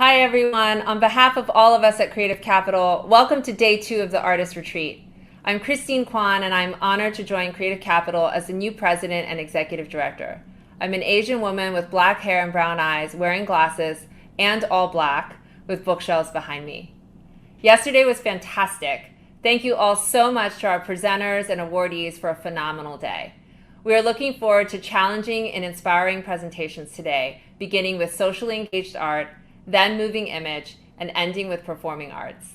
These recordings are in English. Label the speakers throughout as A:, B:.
A: Hi, everyone. On behalf of all of us at Creative Capital, welcome to day 2 of the Artist Retreat. I'm Christine Kwan, and I'm honored to join Creative Capital as the new president and executive director. I'm an Asian woman with black hair and brown eyes, wearing glasses, and all black, with bookshelves behind me. Yesterday was fantastic. Thank you all so much to our presenters and awardees for a phenomenal day. We are looking forward to challenging and inspiring presentations today, beginning with socially engaged art, then moving image, and ending with performing arts.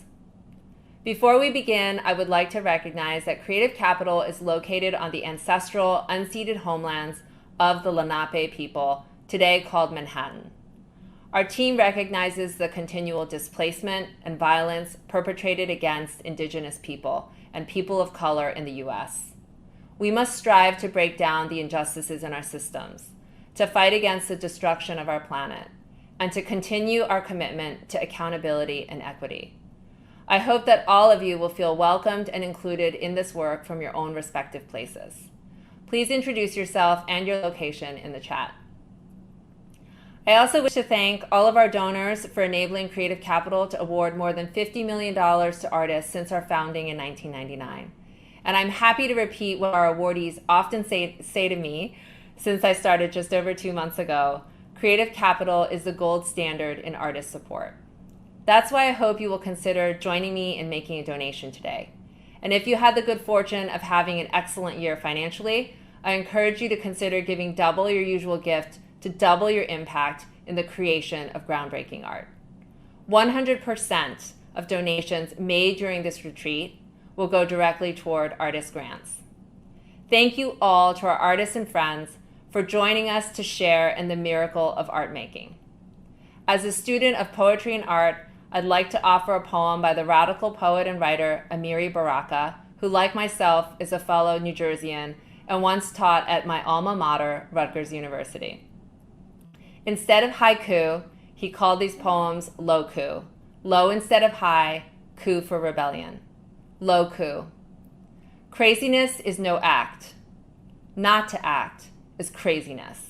A: Before we begin, I would like to recognize that Creative Capital is located on the ancestral, unceded homelands of the Lenape people, today called Manhattan. Our team recognizes the continual displacement and violence perpetrated against Indigenous people and people of color in the U.S. We must strive to break down the injustices in our systems, to fight against the destruction of our planet, and to continue our commitment to accountability and equity. I hope that all of you will feel welcomed and included in this work from your own respective places. Please introduce yourself and your location in the chat. I also wish to thank all of our donors for enabling Creative Capital to award more than $50 million to artists since our founding in 1999. And I'm happy to repeat what our awardees often say to me since I started just over 2 months ago. Creative Capital is the gold standard in artist support. That's why I hope you will consider joining me in making a donation today. And if you had the good fortune of having an excellent year financially, I encourage you to consider giving double your usual gift to double your impact in the creation of groundbreaking art. 100% of donations made during this retreat will go directly toward artist grants. Thank you all to our artists and friends for joining us to share in the miracle of art making. As a student of poetry and art, I'd like to offer a poem by the radical poet and writer Amiri Baraka, who, like myself, is a fellow New Jerseyan and once taught at my alma mater, Rutgers University. Instead of haiku, he called these poems low-ku. Low instead of high, ku for rebellion. Low-ku. Craziness is no act. Not to act is craziness.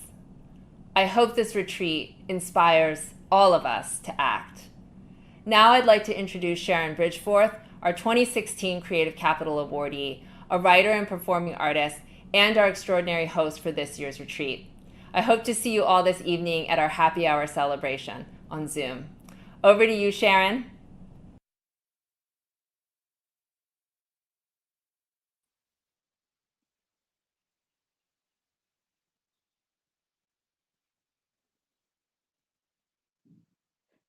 A: I hope this retreat inspires all of us to act. Now I'd like to introduce Sharon Bridgeforth, our 2016 Creative Capital awardee, a writer and performing artist, and our extraordinary host for this year's retreat. I hope to see you all this evening at our happy hour celebration on Zoom. Over to you, Sharon.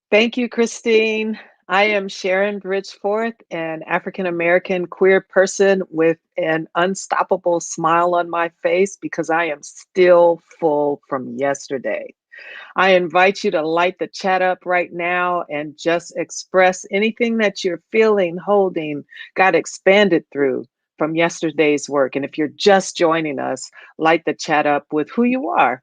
B: Thank you, Christine. I am Sharon Bridgeforth, an African American queer person with an unstoppable smile on my face because I am still full from yesterday. I invite you to light the chat up right now and just express anything that you're feeling, holding, got expanded through from yesterday's work. And if you're just joining us, light the chat up with who you are,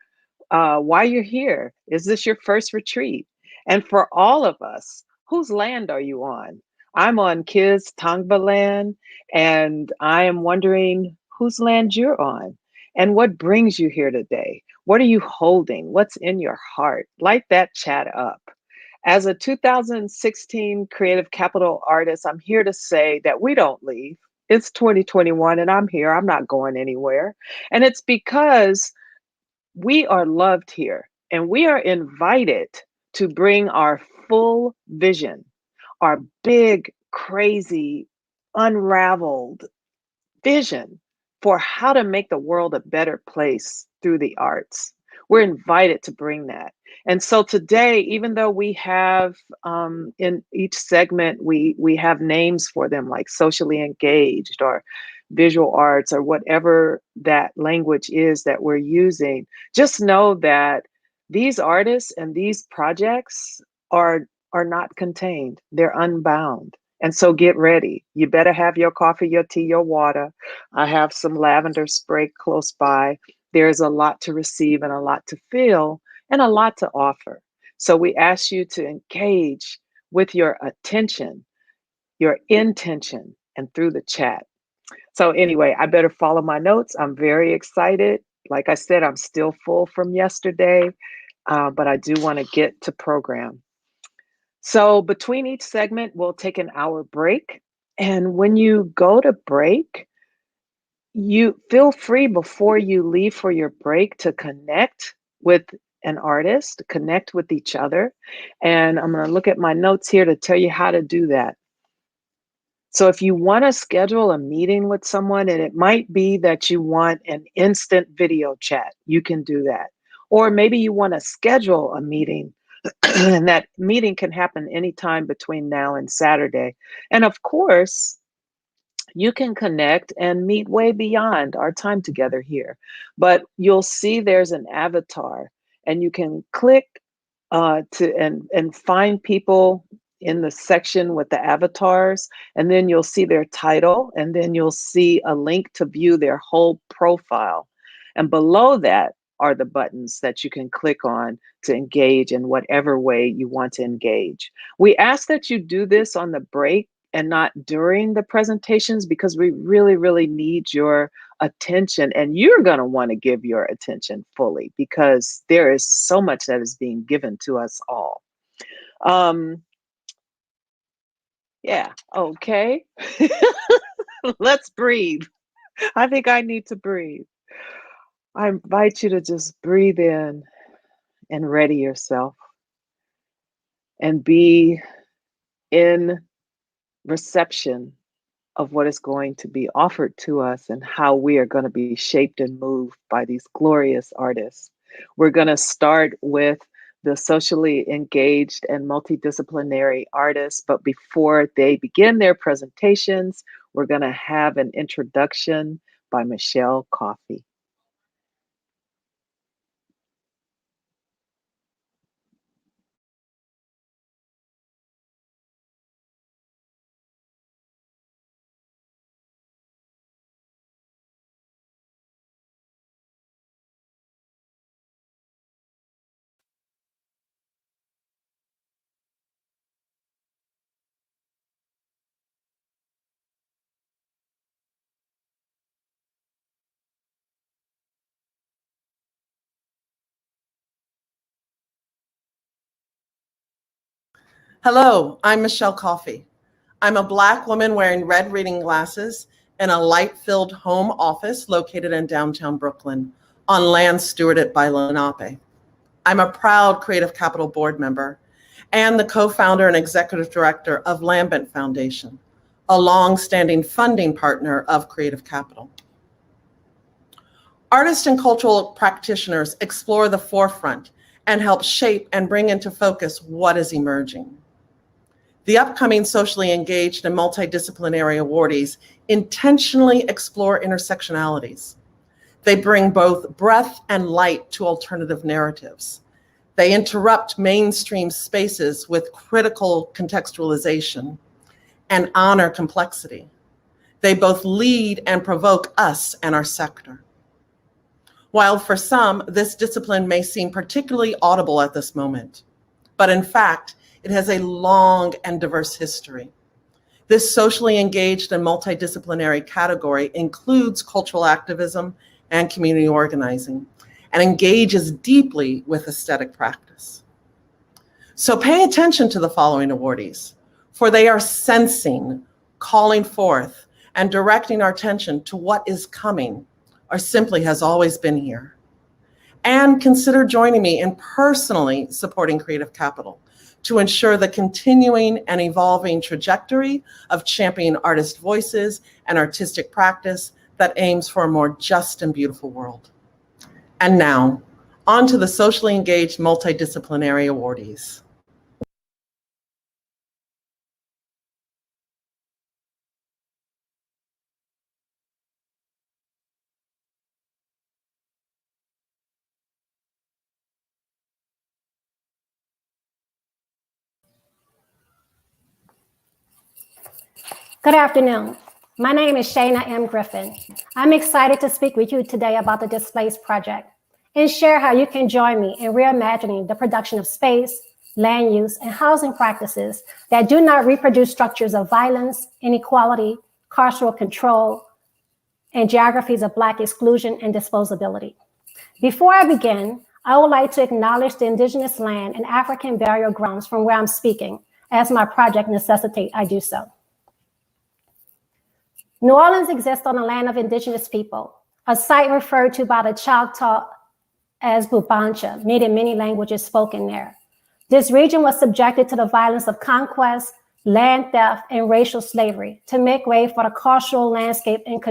B: why you're here. Is this your first retreat? And for all of us, whose land are you on? I'm on Kiz Tongva land, and I am wondering whose land you're on and what brings you here today. What are you holding? What's in your heart? Light that chat up. As a 2016 Creative Capital artist, I'm here to say that we don't leave. It's 2021 and I'm here. I'm not going anywhere. And it's because we are loved here and we are invited to bring our full vision, our big, crazy, unraveled vision for how to make the world a better place through the arts. We're invited to bring that. And so today, even though we have in each segment, we have names for them like socially engaged or visual arts or whatever that language is that we're using, just know that these artists and these projects are not contained. They're unbound. And so get ready. You better have your coffee, your tea, your water. I have some lavender spray close by. There's a lot to receive and a lot to feel and a lot to offer. So we ask you to engage with your attention, your intention, and through the chat. So anyway, I better follow my notes. I'm very excited. Like I said, I'm still full from yesterday, but I do want to get to program. So between each segment, we'll take an hour break. And when you go to break, you feel free before you leave for your break to connect with an artist, connect with each other. And I'm going to look at my notes here to tell you how to do that. So if you want to schedule a meeting with someone, and it might be that you want an instant video chat, you can do that. Or maybe you want to schedule a meeting, and that meeting can happen anytime between now and Saturday. And of course, you can connect and meet way beyond our time together here. But you'll see there's an avatar, and you can click to and find people in the section with the avatars, and then you'll see their title, and then you'll see a link to view their whole profile. And below that are the buttons that you can click on to engage in whatever way you want to engage. We ask that you do this on the break and not during the presentations, because we really, really need your attention, and you're going to want to give your attention fully because there is so much that is being given to us all. Yeah, okay. Let's breathe. I think I need to breathe. I invite you to just breathe in and ready yourself and be in reception of what is going to be offered to us and how we are going to be shaped and moved by these glorious artists. We're going to start with the socially engaged and multidisciplinary artists, but before they begin their presentations, we're going to have an introduction by Michelle Coffey.
C: Hello, I'm Michelle Coffey. I'm a Black woman wearing red reading glasses in a light-filled home office located in downtown Brooklyn on land stewarded by Lenape. I'm a proud Creative Capital board member and the co-founder and executive director of Lambent Foundation, a long-standing funding partner of Creative Capital. Artists and cultural practitioners explore the forefront and help shape and bring into focus what is emerging. The upcoming socially engaged and multidisciplinary awardees intentionally explore intersectionalities. They bring both breadth and light to alternative narratives. They interrupt mainstream spaces with critical contextualization and honor complexity. They both lead and provoke us and our sector. While for some, this discipline may seem particularly audible at this moment, but in fact, it has a long and diverse history. This socially engaged and multidisciplinary category includes cultural activism and community organizing, and engages deeply with aesthetic practice. So pay attention to the following awardees, for they are sensing, calling forth, and directing our attention to what is coming, or simply has always been here. And consider joining me in personally supporting Creative Capital to ensure the continuing and evolving trajectory of championing artist voices and artistic practice that aims for a more just and beautiful world. And now, on to the socially engaged multidisciplinary awardees.
D: Good afternoon. My name is Shayna M. Griffin. I'm excited to speak with you today about the Displaced Project and share how you can join me in reimagining the production of space, land use, and housing practices that do not reproduce structures of violence, inequality, carceral control, and geographies of Black exclusion and disposability. Before I begin, I would like to acknowledge the indigenous land and African burial grounds from where I'm speaking, as my project necessitates I do so. New Orleans exists on the land of indigenous people, a site referred to by the Choctaw as Bubancha, meaning many languages spoken there. This region was subjected to the violence of conquest, land theft, and racial slavery to make way for the cultural landscape and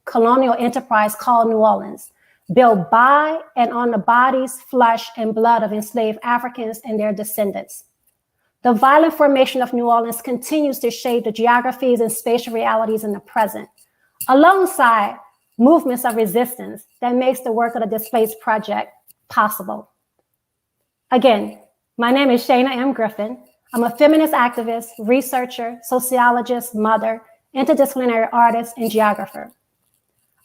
D: colonial enterprise called New Orleans, built by and on the bodies, flesh, and blood of enslaved Africans and their descendants. The violent formation of New Orleans continues to shape the geographies and spatial realities in the present, alongside movements of resistance that makes the work of the Displaced Project possible. Again, my name is Shana M. Griffin. I'm a feminist activist, researcher, sociologist, mother, interdisciplinary artist, and geographer.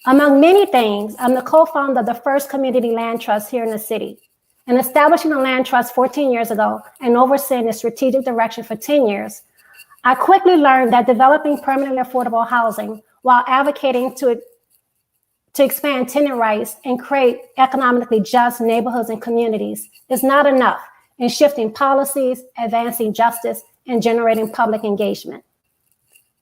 D: Among many things, I'm the co-founder of the first community land trust here in the city. In establishing the land trust 14 years ago and overseeing the strategic direction for 10 years, I quickly learned that developing permanently affordable housing while advocating to expand tenant rights and create economically just neighborhoods and communities is not enough in shifting policies, advancing justice, and generating public engagement.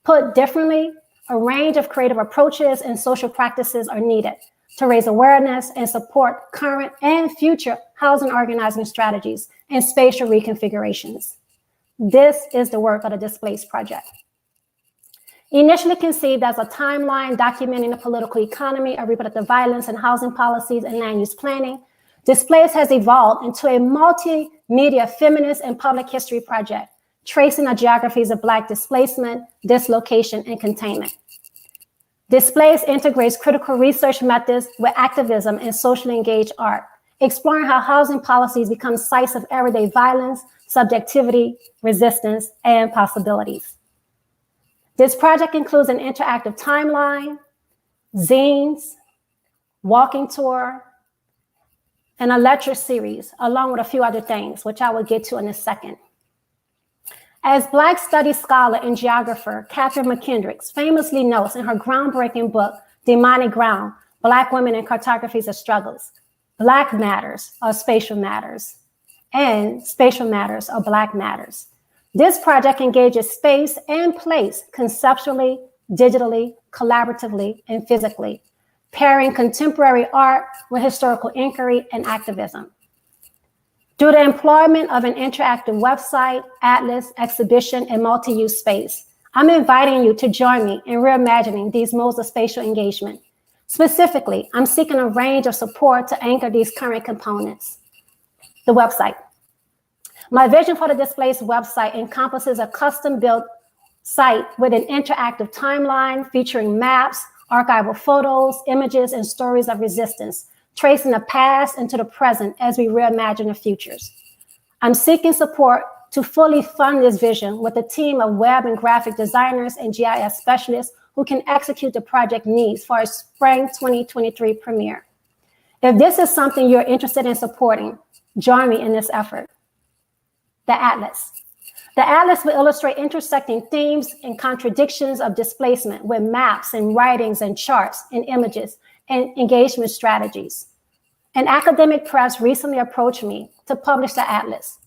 D: Put differently, a range of creative approaches and social practices are needed to raise awareness and support current and future housing organizing strategies and spatial reconfigurations. This is the work of the Displaced Project. Initially conceived as a timeline documenting the political economy of reproductive violence and housing policies and land use planning, Displaced has evolved into a multimedia feminist and public history project, tracing the geographies of Black displacement, dislocation, and containment. Displaced integrates critical research methods with activism and socially engaged art, exploring how housing policies become sites of everyday violence, subjectivity, resistance, and possibilities. This project includes an interactive timeline, zines, walking tour, and a lecture series, along with a few other things, which I will get to in a second. As Black studies scholar and geographer Catherine McKendricks famously notes in her groundbreaking book, Demonic Ground, Black Women and Cartographies of Struggles, Black matters are spatial matters, and spatial matters are Black matters. This project engages space and place conceptually, digitally, collaboratively, and physically, pairing contemporary art with historical inquiry and activism. Through the employment of an interactive website, atlas, exhibition, and multi-use space, I'm inviting you to join me in reimagining these modes of spatial engagement. Specifically, I'm seeking a range of support to anchor these current components. The website. My vision for the Displaced website encompasses a custom-built site with an interactive timeline featuring maps, archival photos, images, and stories of resistance, tracing the past into the present as we reimagine the futures. I'm seeking support to fully fund this vision with a team of web and graphic designers and GIS specialists who can execute the project needs for our spring 2023 premiere. If this is something you're interested in supporting, join me in this effort. The Atlas. The Atlas will illustrate intersecting themes and contradictions of displacement with maps and writings and charts and images and engagement strategies. An academic press recently approached me to publish the Atlas.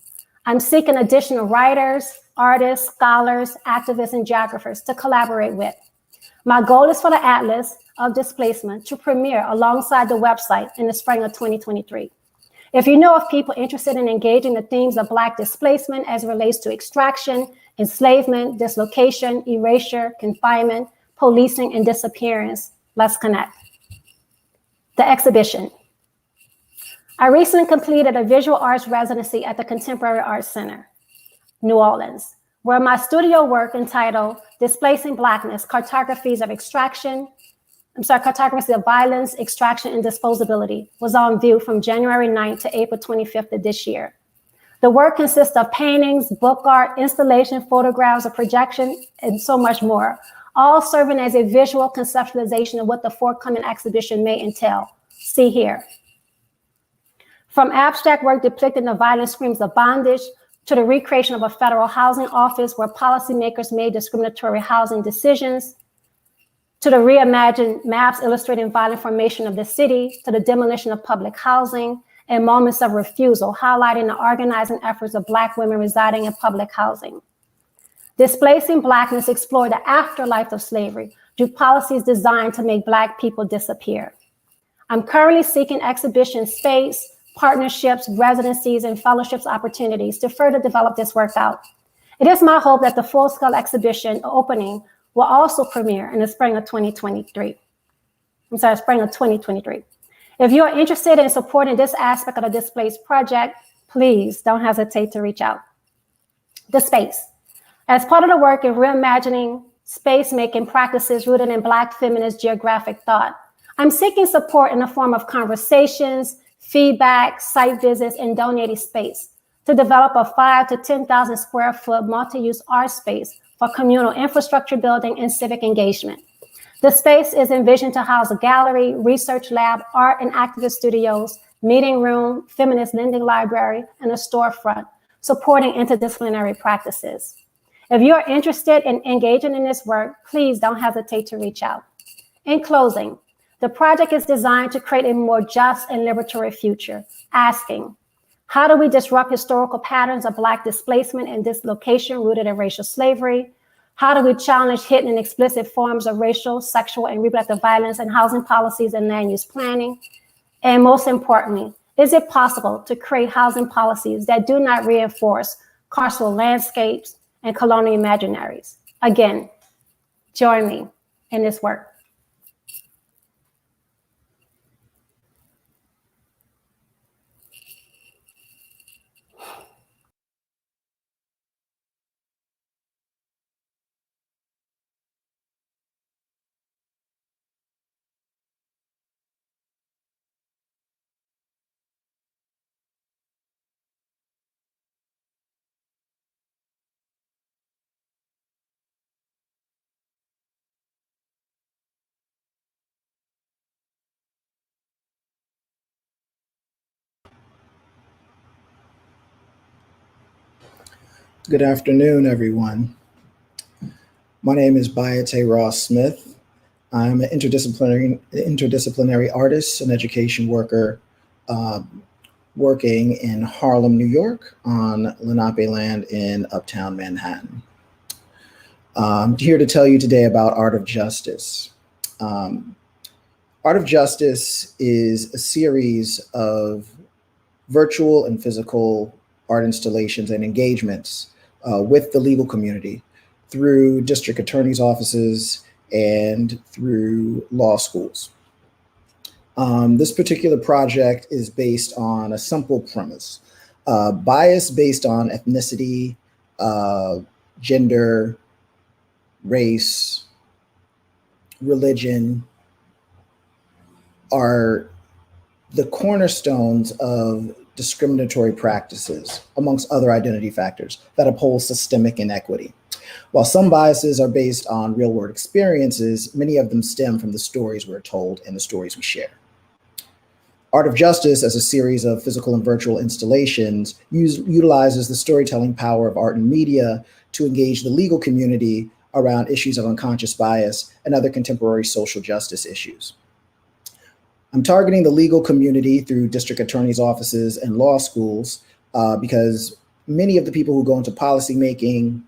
D: I'm seeking additional writers, artists, scholars, activists, and geographers to collaborate with. My goal is for the Atlas of Displacement to premiere alongside the website in the spring of 2023. If you know of people interested in engaging the themes of Black displacement as it relates to extraction, enslavement, dislocation, erasure, confinement, policing, and disappearance, let's connect. The exhibition. I recently completed a visual arts residency at the Contemporary Arts Center, New Orleans, where my studio work entitled Displacing Blackness, Cartographies of Violence, Extraction, and Disposability was on view from January 9th to April 25th of this year. The work consists of paintings, book art, installation, photographs, a projection, and so much more, all serving as a visual conceptualization of what the forthcoming exhibition may entail. See here. From abstract work depicting the violent screams of bondage to the recreation of a federal housing office where policymakers made discriminatory housing decisions, to the reimagined maps illustrating violent formation of the city, to the demolition of public housing, and moments of refusal, highlighting the organizing efforts of Black women residing in public housing. Displacing Blackness explore the afterlife of slavery through policies designed to make Black people disappear. I'm currently seeking exhibition space, partnerships, residencies, and fellowships opportunities to further develop this work out. It is my hope that the full-scale exhibition opening will also premiere in the spring of 2023. Spring of 2023. If you are interested in supporting this aspect of the Displaced Project, please don't hesitate to reach out. The space. As part of the work in reimagining space-making practices rooted in Black feminist geographic thought, I'm seeking support in the form of conversations, feedback, site visits, and donated space to develop a 5,000 to 10,000 square foot multi-use art space for communal infrastructure building and civic engagement. The space is envisioned to house a gallery, research lab, art and activist studios, meeting room, feminist lending library, and a storefront, supporting interdisciplinary practices. If you're interested in engaging in this work, please don't hesitate to reach out. In closing, the project is designed to create a more just and liberatory future, asking, how do we disrupt historical patterns of Black displacement and dislocation rooted in racial slavery? How do we challenge hidden and explicit forms of racial, sexual, and reproductive violence in housing policies and land use planning? And most importantly, is it possible to create housing policies that do not reinforce carceral landscapes and colonial imaginaries? Again, join me in this work.
E: Good afternoon, everyone. My name is Bayate Ross Smith. I'm an interdisciplinary artist and education worker working in Harlem, New York on Lenape land in Uptown Manhattan. I'm here to tell you today about Art of Justice. Art of Justice is a series of virtual and physical art installations and engagements with the legal community through district attorneys' offices and through law schools. This particular project is based on a simple premise. Bias based on ethnicity, gender, race, religion are the cornerstones of discriminatory practices, amongst other identity factors that uphold systemic inequity. While some biases are based on real-world experiences, many of them stem from the stories we're told and the stories we share. Art of Justice, as a series of physical and virtual installations, utilizes the storytelling power of art and media to engage the legal community around issues of unconscious bias and other contemporary social justice issues. I'm targeting the legal community through district attorneys' offices and law schools because many of the people who go into policymaking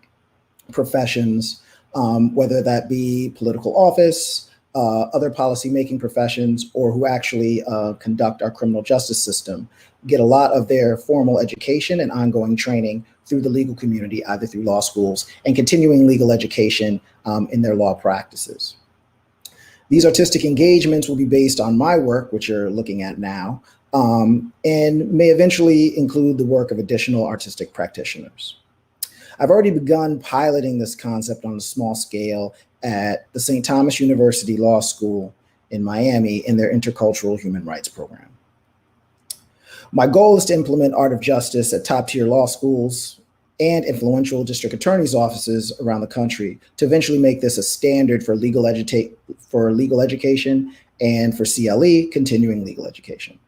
E: professions, whether that be political office, other policymaking professions, or who actually conduct our criminal justice system, get a lot of their formal education and ongoing training through the legal community, either through law schools and continuing legal education in their law practices. These artistic engagements will be based on my work, which you're looking at now, and may eventually include the work of additional artistic practitioners. I've already begun piloting this concept on a small scale at the St. Thomas University Law School in Miami in their intercultural human rights program. My goal is to implement Art of Justice at top-tier law schools and influential district attorneys' offices around the country to eventually make this a standard for legal education and for CLE, continuing legal education.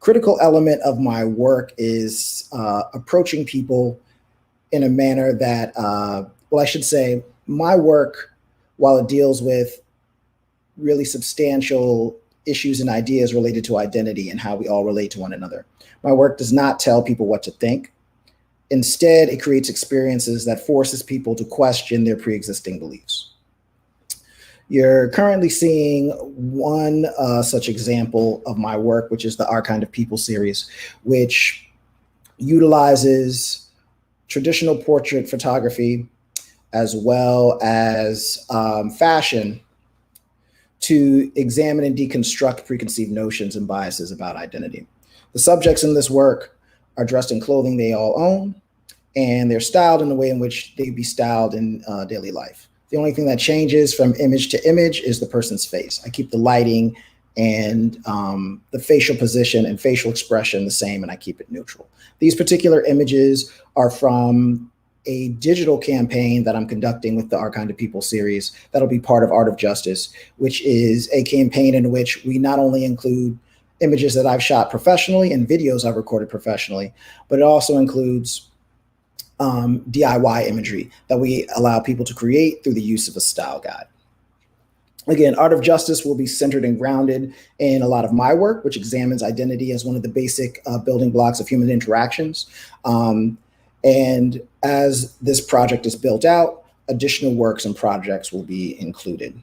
E: Critical element of my work is approaching people in a manner that, well, I should say, my work, while it deals with really substantial issues and ideas related to identity and how we all relate to one another. My work does not tell people what to think. Instead, it creates experiences that forces people to question their pre-existing beliefs. You're currently seeing one such example of my work, which is the Our Kind of People series, which utilizes traditional portrait photography as well as fashion to examine and deconstruct preconceived notions and biases about identity. The subjects in this work are dressed in clothing they all own, and they're styled in the way in which they'd be styled in daily life. The only thing that changes from image to image is the person's face. I keep the lighting and the facial position and facial expression the same, and I keep it neutral. These particular images are from a digital campaign that I'm conducting with the Our Kind of People series that'll be part of Art of Justice, which is a campaign in which we not only include images that I've shot professionally and videos I've recorded professionally, but it also includes DIY imagery that we allow people to create through the use of a style guide. Again, Art of Justice will be centered and grounded in a lot of my work, which examines identity as one of the basic building blocks of human interactions. And as this project is built out, additional works and projects will be included.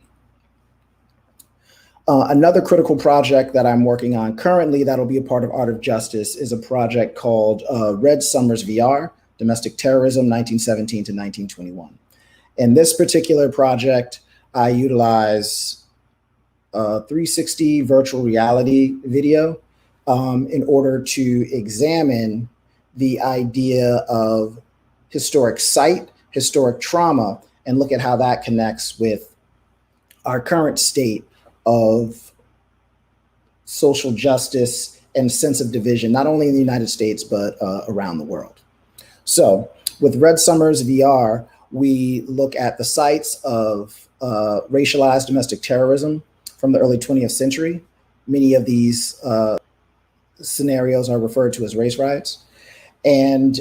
E: Another critical project that I'm working on currently that'll be a part of Art of Justice is a project called Red Summers VR, Domestic Terrorism, 1917 to 1921. In this particular project, I utilize 360 virtual reality video in order to examine the idea of historic site, historic trauma, and look at how that connects with our current state of social justice and sense of division, not only in the United States, but around the world. So with Red Summers VR, we look at the sites of racialized domestic terrorism from the early 20th century. Many of these scenarios are referred to as race riots. And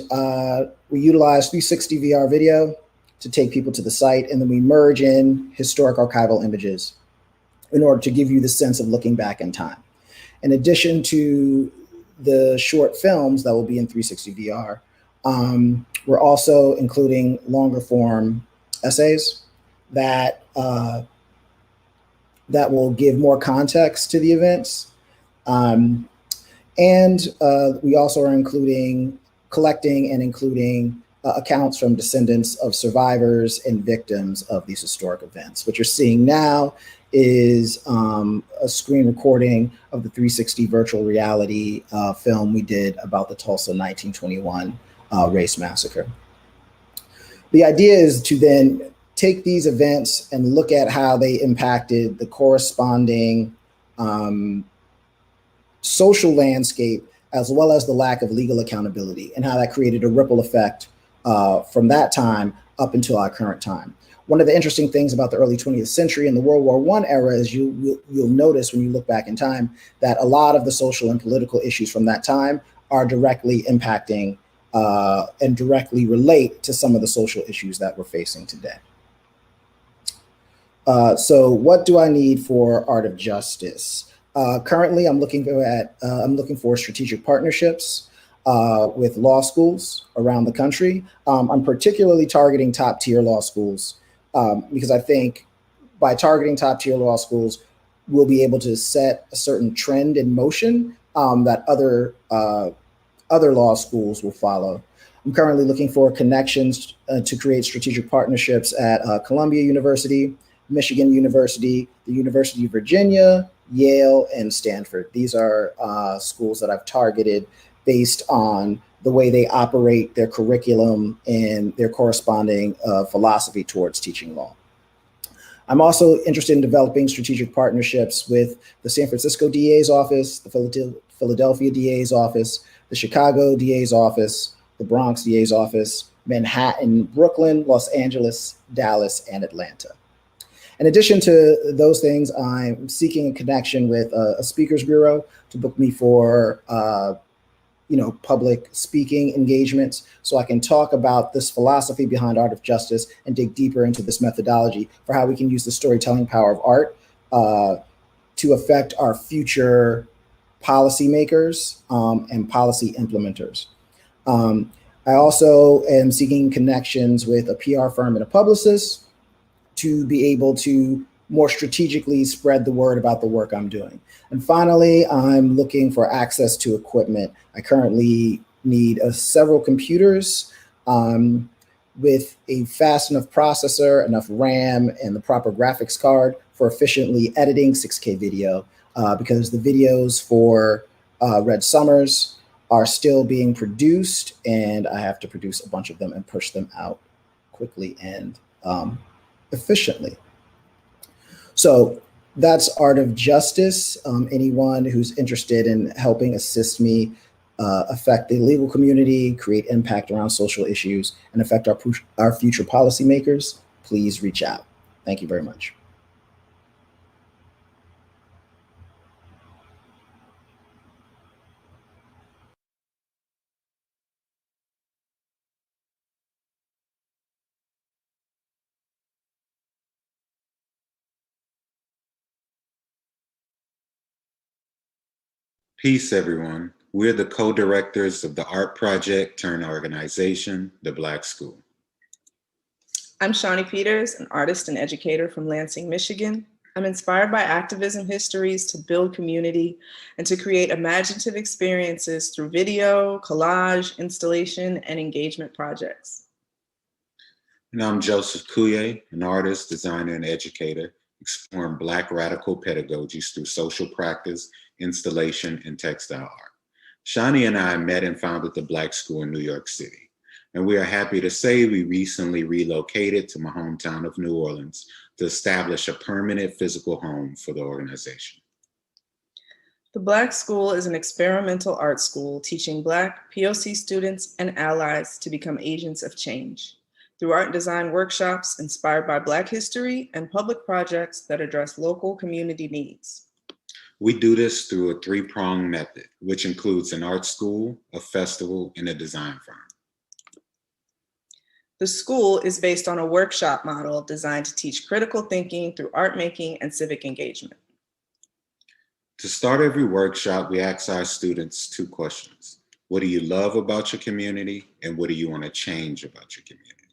E: we utilize 360 VR video to take people to the site, and then we merge in historic archival images in order to give you the sense of looking back in time. In addition to the short films that will be in 360 VR, we're also including longer form essays that that will give more context to the events. And we also are collecting and including accounts from descendants of survivors and victims of these historic events. What you're seeing now is a screen recording of the 360 virtual reality film we did about the Tulsa 1921 race massacre. The idea is to then take these events and look at how they impacted the corresponding social landscape, as well as the lack of legal accountability, and how that created a ripple effect from that time up until our current time. One of the interesting things about the early 20th century and the World War I era is you'll notice when you look back in time that a lot of the social and political issues from that time are directly impacting and directly relate to some of the social issues that we're facing today. So what do I need for Art of Justice? Currently, I'm looking for strategic partnerships with law schools around the country. I'm particularly targeting top tier law schools because I think by targeting top tier law schools, we'll be able to set a certain trend in motion that other law schools will follow. I'm currently looking for connections to create strategic partnerships at Columbia University, Michigan University, the University of Virginia, Yale, and Stanford. These are schools that I've targeted based on the way they operate their curriculum and their corresponding philosophy towards teaching law. I'm also interested in developing strategic partnerships with the San Francisco DA's office, the Philadelphia DA's office, the Chicago DA's office, the Bronx DA's office, Manhattan, Brooklyn, Los Angeles, Dallas, and Atlanta. In addition to those things, I'm seeking a connection with a speakers bureau to book me for public speaking engagements so I can talk about this philosophy behind Art of Justice and dig deeper into this methodology for how we can use the storytelling power of art to affect our future policymakers and policy implementers. I also am seeking connections with a PR firm and a publicist to be able to more strategically spread the word about the work I'm doing. And finally, I'm looking for access to equipment. I currently need several computers with a fast enough processor, enough RAM, and the proper graphics card for efficiently editing 6K video, because the videos for Red Summers are still being produced, and I have to produce a bunch of them and push them out quickly and efficiently. So that's Art of Justice. Anyone who's interested in helping assist me affect the legal community, create impact around social issues, and affect our future policymakers, please reach out. Thank you very much.
F: Peace, everyone. We're the co-directors of the art project turned organization, The Black School.
G: I'm Shawnee Peters, an artist and educator from Lansing, Michigan. I'm inspired by activism histories to build community and to create imaginative experiences through video, collage, installation, and engagement projects.
F: And I'm Joseph Kuye, an artist, designer, and educator, exploring Black radical pedagogies through social practice, installation, and textile art. Shawnee and I met and founded the Black School in New York City. And we are happy to say we recently relocated to my hometown of New Orleans to establish a permanent physical home for the organization.
G: The Black School is an experimental art school teaching Black POC students and allies to become agents of change through art and design workshops inspired by Black history and public projects that address local community needs.
F: We do this through a three-pronged method, which includes an art school, a festival, and a design firm.
G: The school is based on a workshop model designed to teach critical thinking through art making and civic engagement.
F: To start every workshop, we ask our students two questions. What do you love about your community? And what do you want to change about your community?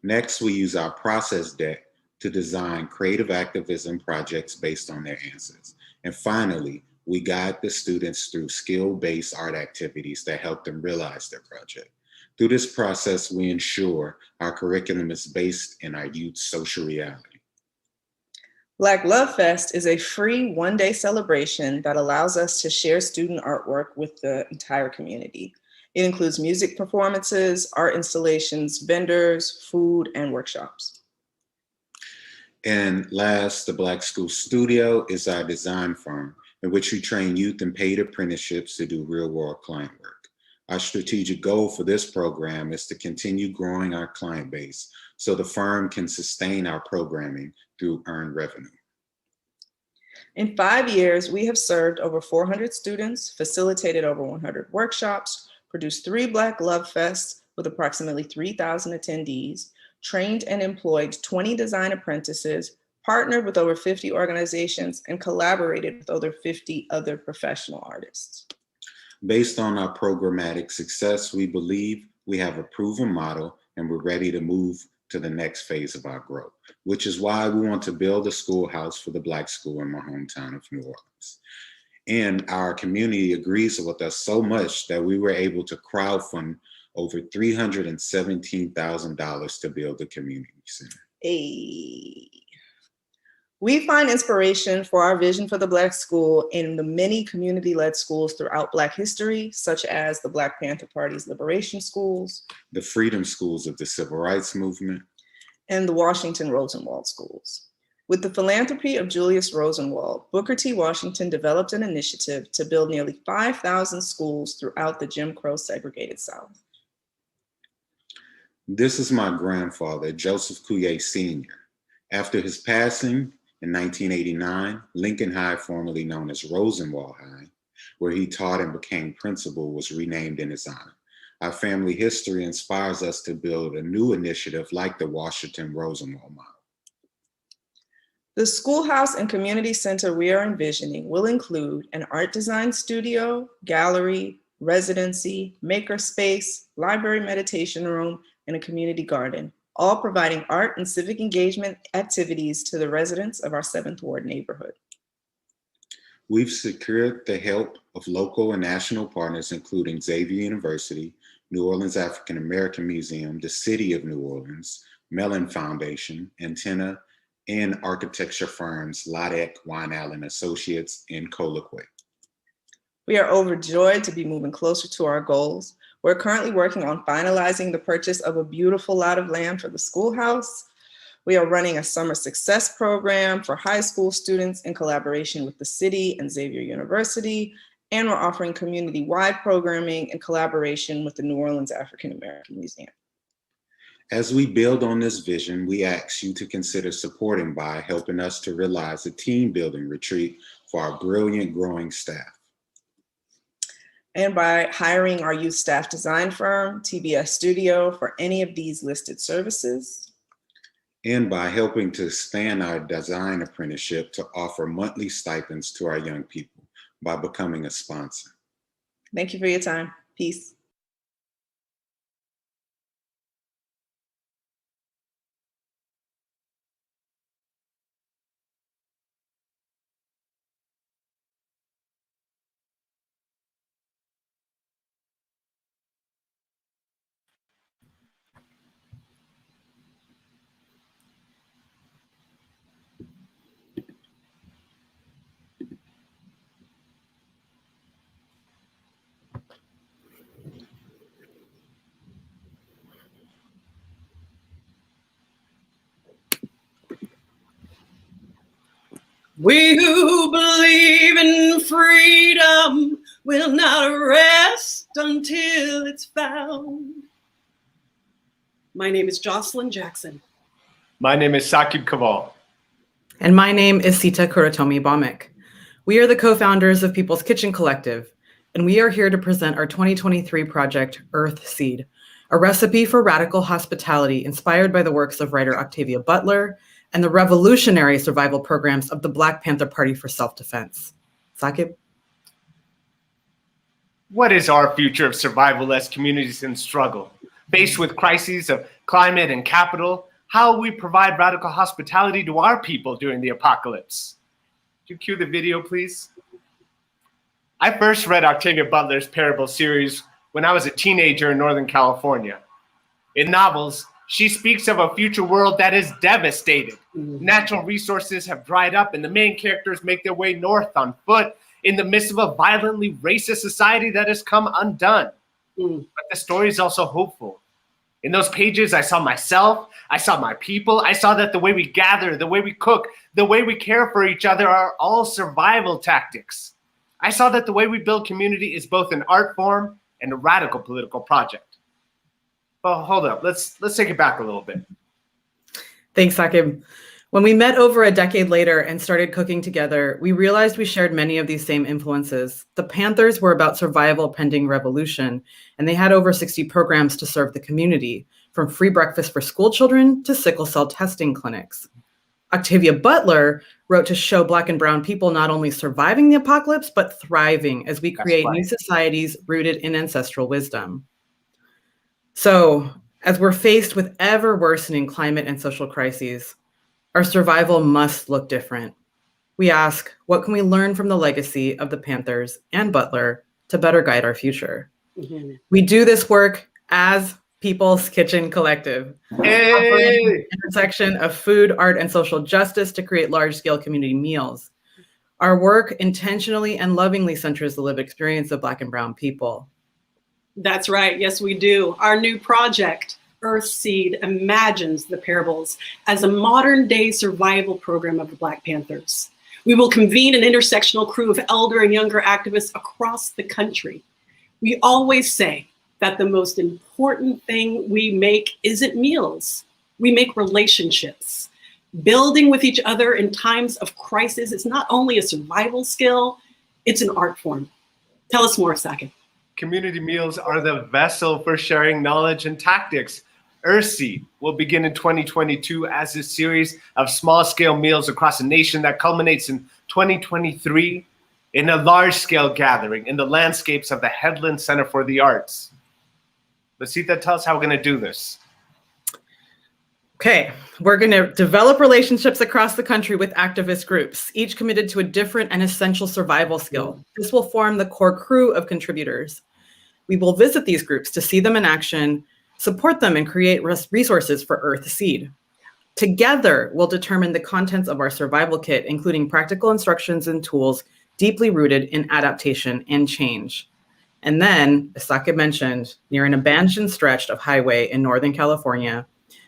F: Next, we use our process deck to design creative activism projects based on their answers. And finally, we guide the students through skill-based art activities that help them realize their project. Through this process, we ensure our curriculum is based in our youth's social reality.
G: Black Love Fest is a free one-day celebration that allows us to share student artwork with the entire community. It includes music performances, art installations, vendors, food, and workshops.
F: And last, the Black School Studio is our design firm in which we train youth in paid apprenticeships to do real-world client work. Our strategic goal for this program is to continue growing our client base so the firm can sustain our programming through earned revenue.
G: In 5 years, we have served over 400 students, facilitated over 100 workshops, produced 3 Black Love Fests with approximately 3,000 attendees, trained and employed 20 design apprentices, partnered with over 50 organizations, and collaborated with over 50 other professional artists.
F: Based on our programmatic success, we believe we have a proven model and we're ready to move to the next phase of our growth, which is why we want to build a schoolhouse for the Black School in my hometown of New Orleans. And our community agrees with us so much that we were able to crowdfund over $317,000 to build the community center.
G: Hey. We find inspiration for our vision for the Black School in the many community-led schools throughout Black history, such as the Black Panther Party's Liberation Schools,
F: the Freedom Schools of the Civil Rights Movement,
G: and the Washington Rosenwald Schools. With the philanthropy of Julius Rosenwald, Booker T. Washington developed an initiative to build nearly 5,000 schools throughout the Jim Crow segregated South.
F: This is my grandfather, Joseph Kuye Sr. After his passing in 1989, Lincoln High, formerly known as Rosenwald High, where he taught and became principal, was renamed in his honor. Our family history inspires us to build a new initiative like the Washington Rosenwald model.
G: The schoolhouse and community center we are envisioning will include an art design studio, gallery, residency, makerspace, library meditation room, and a community garden, all providing art and civic engagement activities to the residents of our 7th Ward neighborhood.
F: We've secured the help of local and national partners, including Xavier University, New Orleans African American Museum, the City of New Orleans, Mellon Foundation, Antenna, and architecture firms Lodek, Weinall and Associates, and Colloquy.
G: We are overjoyed to be moving closer to our goals. We're currently working on finalizing the purchase of a beautiful lot of land for the schoolhouse. We are running a summer success program for high school students in collaboration with the city and Xavier University, and we're offering community-wide programming in collaboration with the New Orleans African American Museum.
F: As we build on this vision, we ask you to consider supporting by helping us to realize a team building retreat for our brilliant growing staff.
G: And by hiring our youth staff design firm, TBS Studio, for any of these listed services.
F: And by helping to expand our design apprenticeship to offer monthly stipends to our young people by becoming a sponsor.
G: Thank you for your time. Peace.
H: We who believe in freedom will not rest until it's found. My name is Jocelyn Jackson.
I: My name is Sakib Kaval.
J: And my name is Sita Kurotomi Bomik. We are the co-founders of People's Kitchen Collective, and we are here to present our 2023 project, Earth Seed, a recipe for radical hospitality inspired by the works of writer Octavia Butler and the revolutionary survival programs of the Black Panther Party for Self-Defense. Sakib?
I: What is our future of survival as communities in struggle? Faced with crises of climate and capital, how will we provide radical hospitality to our people during the apocalypse? Could you cue the video, please? I first read Octavia Butler's Parable series when I was a teenager in Northern California. In novels, she speaks of a future world that is devastated. Natural resources have dried up and the main characters make their way north on foot in the midst of a violently racist society that has come undone. But the story is also hopeful. In those pages, I saw myself, I saw my people, I saw that the way we gather, the way we cook, the way we care for each other are all survival tactics. I saw that the way we build community is both an art form and a radical political project. Well, hold up. Let's take it back a little bit.
J: Thanks, Sakib. When we met over a decade later and started cooking together, we realized we shared many of these same influences. The Panthers were about survival pending revolution, and they had over 60 programs to serve the community, from free breakfast for school children to sickle cell testing clinics. Octavia Butler wrote to show Black and Brown people not only surviving the apocalypse, but thriving as we create new societies rooted in ancestral wisdom. So, as we're faced with ever worsening climate and social crises, our survival must look different. We ask, what can we learn from the legacy of the Panthers and Butler to better guide our future? Mm-hmm. We do this work as People's Kitchen Collective, operating the intersection of food, art, and social justice to create large-scale community meals. Our work intentionally and lovingly centers the lived experience of Black and Brown people.
H: That's right. Yes, we do. Our new project, Earth Seed, imagines the parables as a modern day survival program of the Black Panthers. We will convene an intersectional crew of elder and younger activists across the country. We always say that the most important thing we make isn't meals. We make relationships. Building with each other in times of crisis is not only a survival skill, it's an art form. Tell us more, Sakib.
I: Community meals are the vessel for sharing knowledge and tactics. Earthseed will begin in 2022 as a series of small-scale meals across the nation that culminates in 2023 in a large-scale gathering in the landscapes of the Headland Center for the Arts. Lasita, tell us how we're going to do this.
J: Okay, we're going to develop relationships across the country with activist groups, each committed to a different and essential survival skill. This will form the core crew of contributors. We will visit these groups to see them in action, support them, and create resources for Earthseed. Together, we'll determine the contents of our survival kit, including practical instructions and tools deeply rooted in adaptation and change. And then, as Saqib mentioned, near an abandoned stretch of highway in Northern California,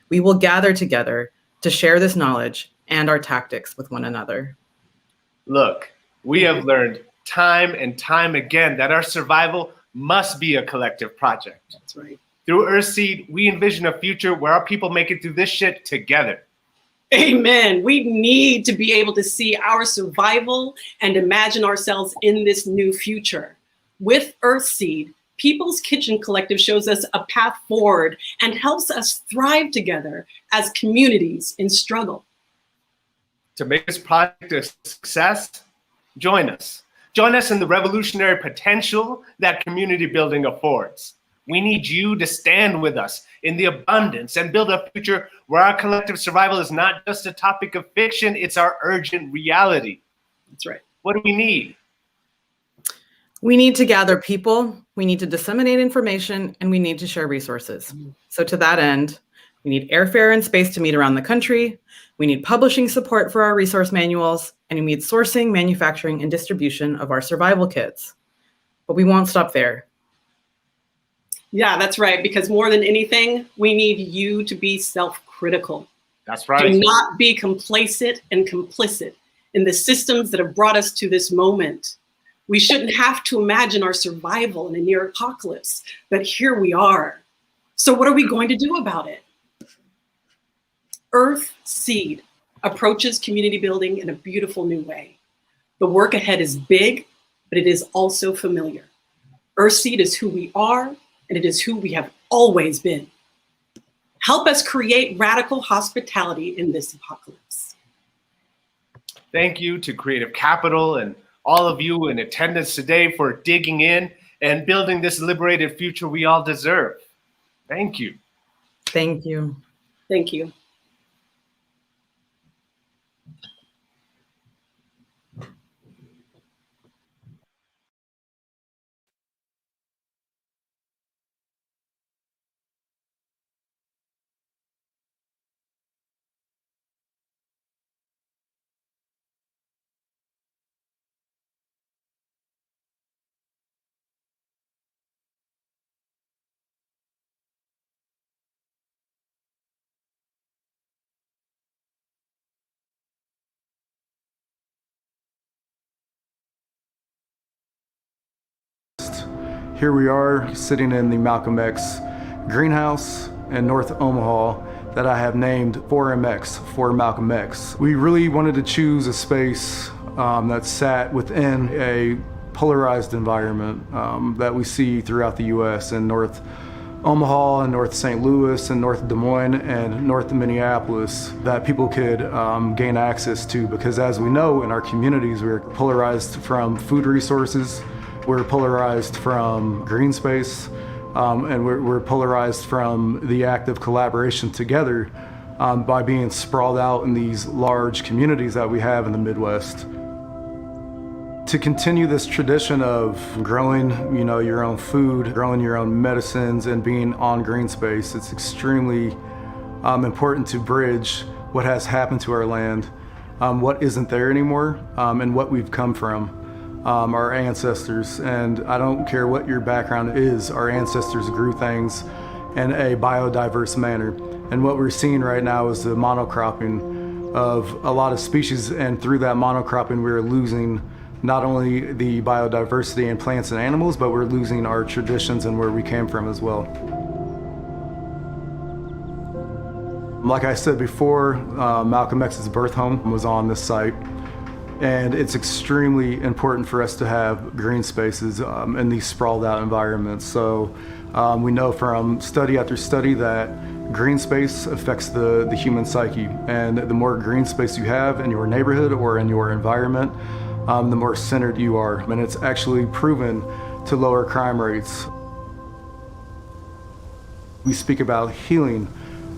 J: we will gather together to share this knowledge and our tactics with one another.
I: Look, we have learned time and time again that our survival must be a collective project.
H: That's right.
I: Through Earthseed, we envision a future where our people make it through this shit together.
H: Amen. We need to be able to see our survival and imagine ourselves in this new future. With Earthseed, People's Kitchen Collective shows us a path forward and helps us thrive together as communities in struggle.
I: To make this project a success, join us. Join us in the revolutionary potential that community building affords. We need you to stand with us in the abundance and build a future where our collective survival is not just a topic of fiction, it's our urgent reality.
H: That's right.
I: What do we need?
J: We need to gather people, we need to disseminate information, and we need to share resources. So to that end, we need airfare and space to meet around the country, we need publishing support for our resource manuals, and we need sourcing, manufacturing, and distribution of our survival kits. But we won't stop there.
H: Yeah, that's right. Because more than anything, we need you to be self-critical.
I: That's right.
H: Do not be complacent and complicit in the systems that have brought us to this moment. We shouldn't have to imagine our survival in a near apocalypse, but here we are. So what are we going to do about it? Earthseed approaches community building in a beautiful new way. The work ahead is big, but it is also familiar. Earthseed is who we are, and it is who we have always been. Help us create radical hospitality in this apocalypse.
I: Thank you to Creative Capital and all of you in attendance today for digging in and building this liberated future we all deserve. Thank you.
J: Thank you.
H: Thank you.
K: Here we are sitting in the Malcolm X greenhouse in North Omaha that I have named 4MX, for Malcolm X. We really wanted to choose a space that sat within a polarized environment that we see throughout the US in North Omaha and North St. Louis and North Des Moines and North Minneapolis that people could gain access to, because as we know in our communities, we're polarized from food resources, we're polarized from green space, and we're polarized from the act of collaboration together by being sprawled out in these large communities that we have in the Midwest. To continue this tradition of growing, your own food, growing your own medicines, and being on green space, it's extremely important to bridge what has happened to our land, what isn't there anymore, and what we've come from. Our ancestors, and I don't care what your background is, our ancestors grew things in a biodiverse manner. And what we're seeing right now is the monocropping of a lot of species, and through that monocropping we're losing not only the biodiversity in plants and animals, but we're losing our traditions and where we came from as well. Like I said before, Malcolm X's birth home was on this site. And it's extremely important for us to have green spaces in these sprawled out environments. So we know from study after study that green space affects the human psyche. And the more green space you have in your neighborhood or in your environment, the more centered you are. And it's actually proven to lower crime rates. We speak about healing,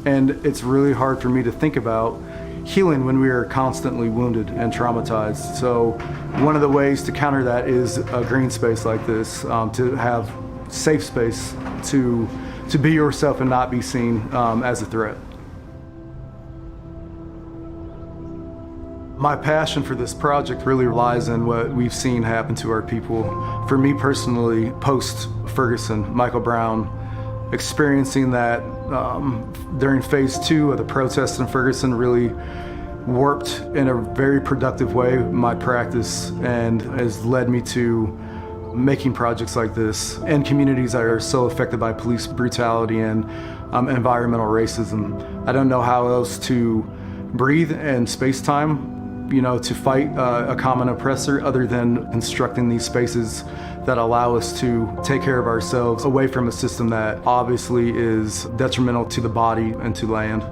K: and it's really hard for me to think about healing when we are constantly wounded and traumatized. So one of the ways to counter that is a green space like this, to have safe space to be yourself and not be seen as a threat. My passion for this project really lies in what we've seen happen to our people. For me personally, post-Ferguson, Michael Brown, experiencing that during phase 2 of the protests in Ferguson really warped in a very productive way my practice and has led me to making projects like this in communities that are so affected by police brutality and environmental racism. I don't know how else to breathe in space-time, to fight a common oppressor other than constructing these spaces that allow us to take care of ourselves away from a system that obviously is detrimental to the body and to land.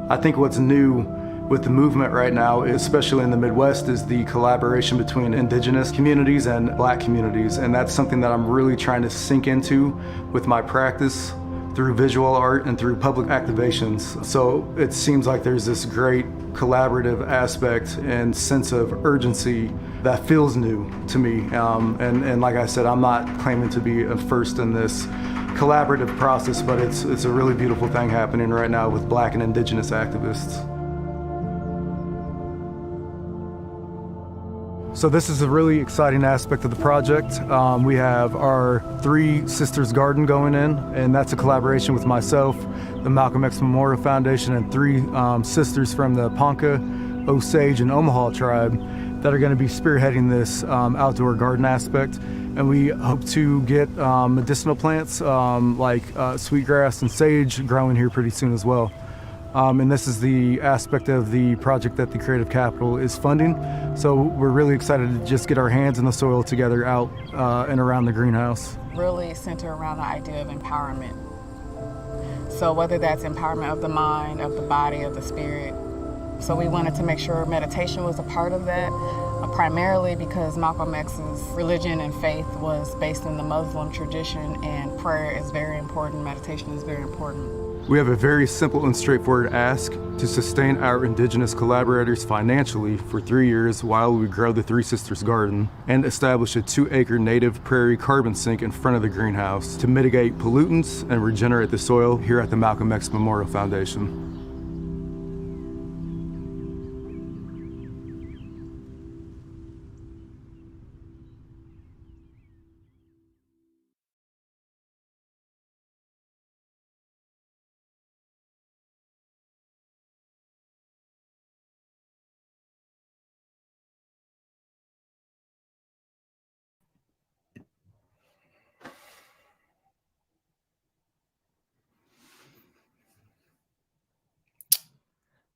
K: I think what's new with the movement right now, especially in the Midwest, is the collaboration between indigenous communities and Black communities. And that's something that I'm really trying to sink into with my practice through visual art and through public activations. So it seems like there's this great collaborative aspect and sense of urgency that feels new to me. And like I said, I'm not claiming to be a first in this collaborative process, but it's a really beautiful thing happening right now with Black and indigenous activists. So this is a really exciting aspect of the project. We have our 3 Sisters Garden going in, and that's a collaboration with myself, the Malcolm X Memorial Foundation, and 3 sisters from the Ponca, Osage, and Omaha tribe that are going to be spearheading this outdoor garden aspect. And we hope to get medicinal plants like sweetgrass and sage growing here pretty soon as well. And this is the aspect of the project that the Creative Capital is funding. So we're really excited to just get our hands in the soil together out and around the greenhouse.
L: Really center around the idea of empowerment. So whether that's empowerment of the mind, of the body, of the spirit. So we wanted to make sure meditation was a part of that, primarily because Malcolm X's religion and faith was based in the Muslim tradition, and prayer is very important, meditation is very important.
K: We have a very simple and straightforward ask to sustain our indigenous collaborators financially for 3 years while we grow the 3 Sisters Garden and establish a 2-acre native prairie carbon sink in front of the greenhouse to mitigate pollutants and regenerate the soil here at the Malcolm X Memorial Foundation.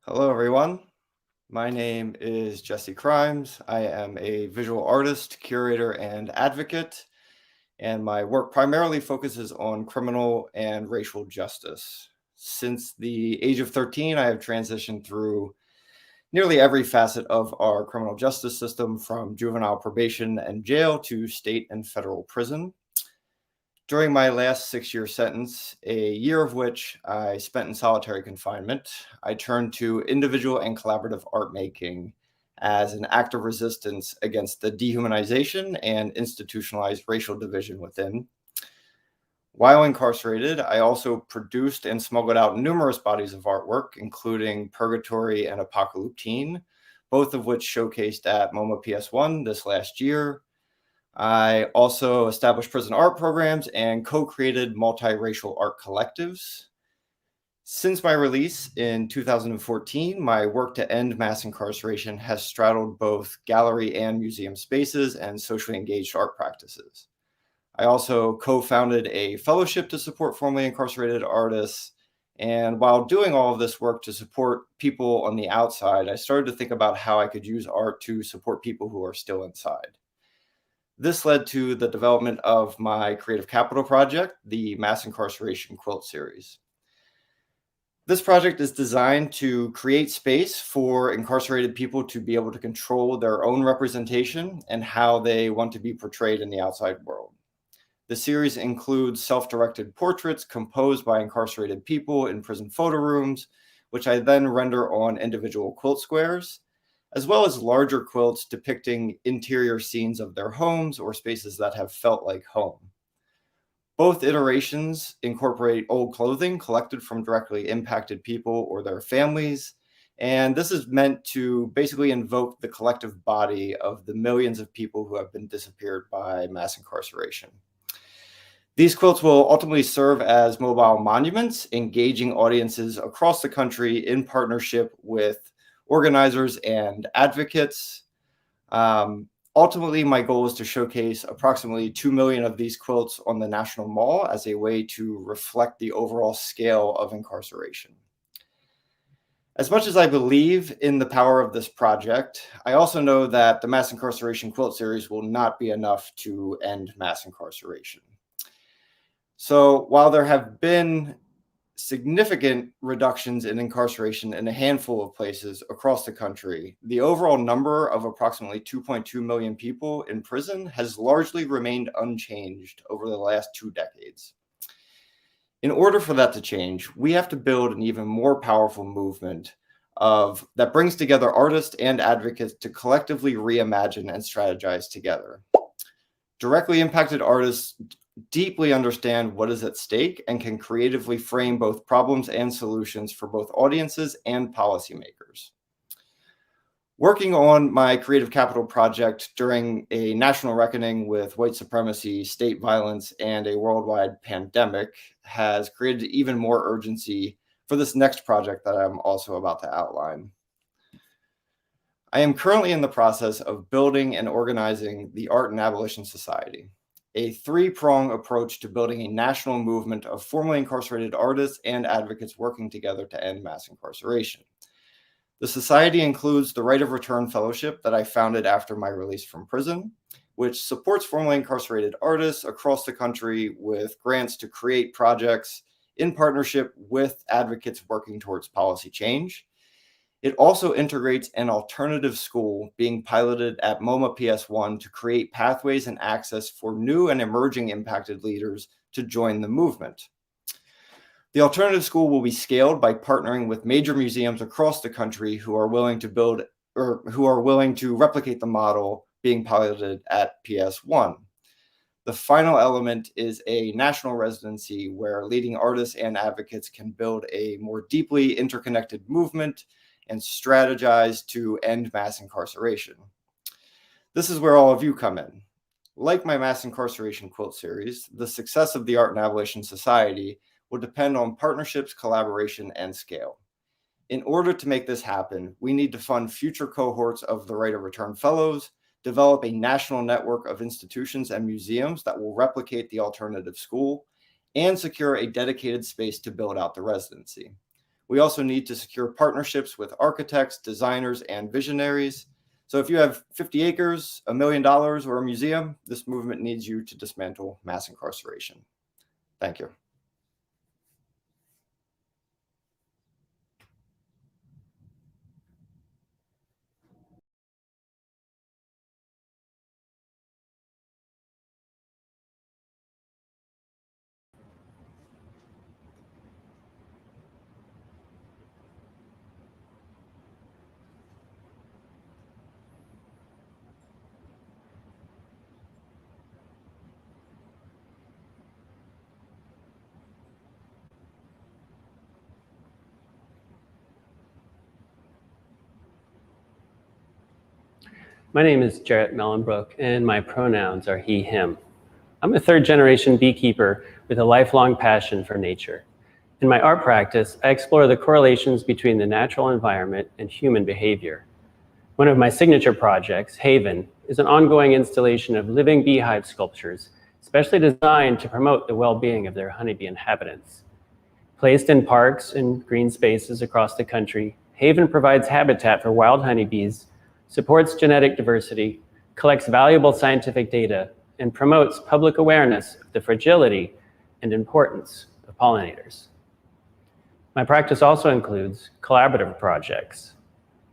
M: Hello, everyone. My name is Jesse Crimes. I am a visual artist, curator, and advocate, and my work primarily focuses on criminal and racial justice. Since the age of 13, I have transitioned through nearly every facet of our criminal justice system, from juvenile probation and jail to state and federal prison. During my last 6-year sentence, a year of which I spent in solitary confinement, I turned to individual and collaborative art making as an act of resistance against the dehumanization and institutionalized racial division within. While incarcerated, I also produced and smuggled out numerous bodies of artwork, including Purgatory and Apocalyptine, both of which showcased at MoMA PS1 this last year. I also established prison art programs and co-created multiracial art collectives. Since my release in 2014, my work to end mass incarceration has straddled both gallery and museum spaces and socially engaged art practices. I also co-founded a fellowship to support formerly incarcerated artists. And while doing all of this work to support people on the outside, I started to think about how I could use art to support people who are still inside. This led to the development of my Creative Capital project, the Mass Incarceration Quilt Series. This project is designed to create space for incarcerated people to be able to control their own representation and how they want to be portrayed in the outside world. The series includes self-directed portraits composed by incarcerated people in prison photo rooms, which I then render on individual quilt squares, as well as larger quilts depicting interior scenes of their homes or spaces that have felt like home. Both iterations incorporate old clothing collected from directly impacted people or their families, and this is meant to basically invoke the collective body of the millions of people who have been disappeared by mass incarceration. These quilts will ultimately serve as mobile monuments, engaging audiences across the country in partnership with organizers and advocates. Ultimately, my goal is to showcase approximately 2 million of these quilts on the National Mall as a way to reflect the overall scale of incarceration. As much as I believe in the power of this project, I also know that the Mass Incarceration Quilt Series will not be enough to end mass incarceration. So while there have been significant reductions in incarceration in a handful of places across the country, the overall number of approximately 2.2 million people in prison has largely remained unchanged over the last 2 decades. In order for that to change, we have to build an even more powerful movement that brings together artists and advocates to collectively reimagine and strategize together. Directly impacted artists deeply understand what is at stake and can creatively frame both problems and solutions for both audiences and policymakers. Working on my Creative Capital project during a national reckoning with white supremacy, state violence, and a worldwide pandemic has created even more urgency for this next project that I'm also about to outline. I am currently in the process of building and organizing the Art and Abolition Society, a 3-pronged approach to building a national movement of formerly incarcerated artists and advocates working together to end mass incarceration. The society includes the Right of Return Fellowship that I founded after my release from prison, which supports formerly incarcerated artists across the country with grants to create projects in partnership with advocates working towards policy change. It also integrates an alternative school being piloted at MoMA PS1 to create pathways and access for new and emerging impacted leaders to join the movement. The alternative school will be scaled by partnering with major museums across the country who are willing to build or who are willing to replicate the model being piloted at PS1. The final element is a national residency where leading artists and advocates can build a more deeply interconnected movement and strategize to end mass incarceration. This is where all of you come in. Like my Mass Incarceration Quilt Series, the success of the Art and Abolition Society will depend on partnerships, collaboration, and scale. In order to make this happen, we need to fund future cohorts of the Right of Return Fellows, develop a national network of institutions and museums that will replicate the alternative school, and secure a dedicated space to build out the residency. We also need to secure partnerships with architects, designers, and visionaries. So if you have 50 acres, $1 million, or a museum, this movement needs you to dismantle mass incarceration. Thank you.
N: My name is Jarrett Mellenbrook, and my pronouns are he, him. I'm a third-generation beekeeper with a lifelong passion for nature. In my art practice, I explore the correlations between the natural environment and human behavior. One of my signature projects, Haven, is an ongoing installation of living beehive sculptures, specially designed to promote the well-being of their honeybee inhabitants. Placed in parks and green spaces across the country, Haven provides habitat for wild honeybees, supports genetic diversity, collects valuable scientific data, and promotes public awareness of the fragility and importance of pollinators. My practice also includes collaborative projects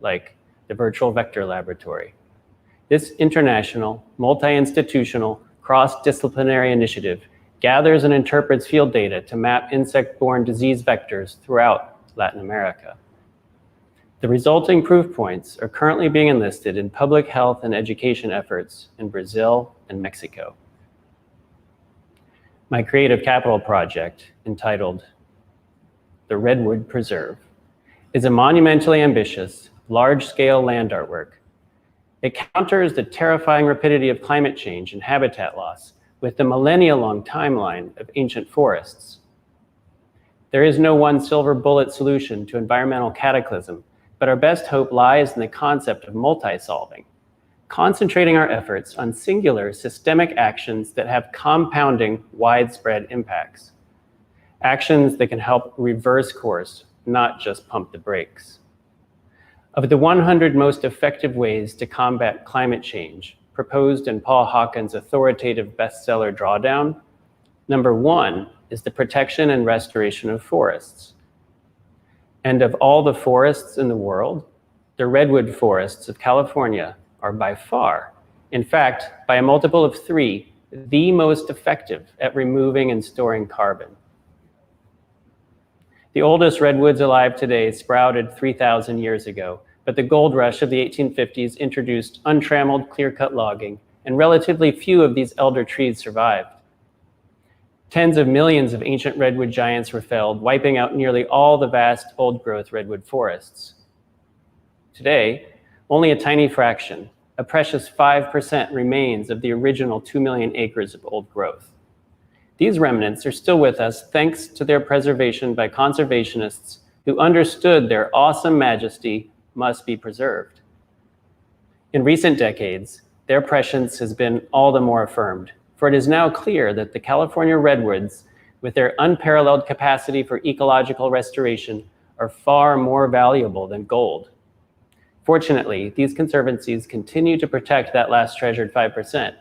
N: like the Virtual Vector Laboratory. This international, multi-institutional, cross-disciplinary initiative gathers and interprets field data to map insect-borne disease vectors throughout Latin America. The resulting proof points are currently being enlisted in public health and education efforts in Brazil and Mexico. My creative capital project, entitled The Redwood Preserve, is a monumentally ambitious, large-scale land artwork. It counters the terrifying rapidity of climate change and habitat loss with the millennia-long timeline of ancient forests. There is no one silver bullet solution to environmental cataclysm, but our best hope lies in the concept of multi-solving, concentrating our efforts on singular systemic actions that have compounding widespread impacts. Actions that can help reverse course, not just pump the brakes. Of the 100 most effective ways to combat climate change proposed in Paul Hawken's authoritative bestseller Drawdown, number 1 is the protection and restoration of forests. And of all the forests in the world, the redwood forests of California are by far, in fact, by a multiple of 3, the most effective at removing and storing carbon. The oldest redwoods alive today sprouted 3,000 years ago, but the gold rush of the 1850s introduced untrammeled clear-cut logging, and relatively few of these elder trees survived. Tens of millions of ancient redwood giants were felled, wiping out nearly all the vast old-growth redwood forests. Today, only a tiny fraction, a precious 5%, remains of the original 2 million acres of old growth. These remnants are still with us thanks to their preservation by conservationists who understood their awesome majesty must be preserved. In recent decades, their prescience has been all the more affirmed, for it is now clear that the California redwoods, with their unparalleled capacity for ecological restoration, are far more valuable than gold. Fortunately, these conservancies continue to protect that last treasured 5%,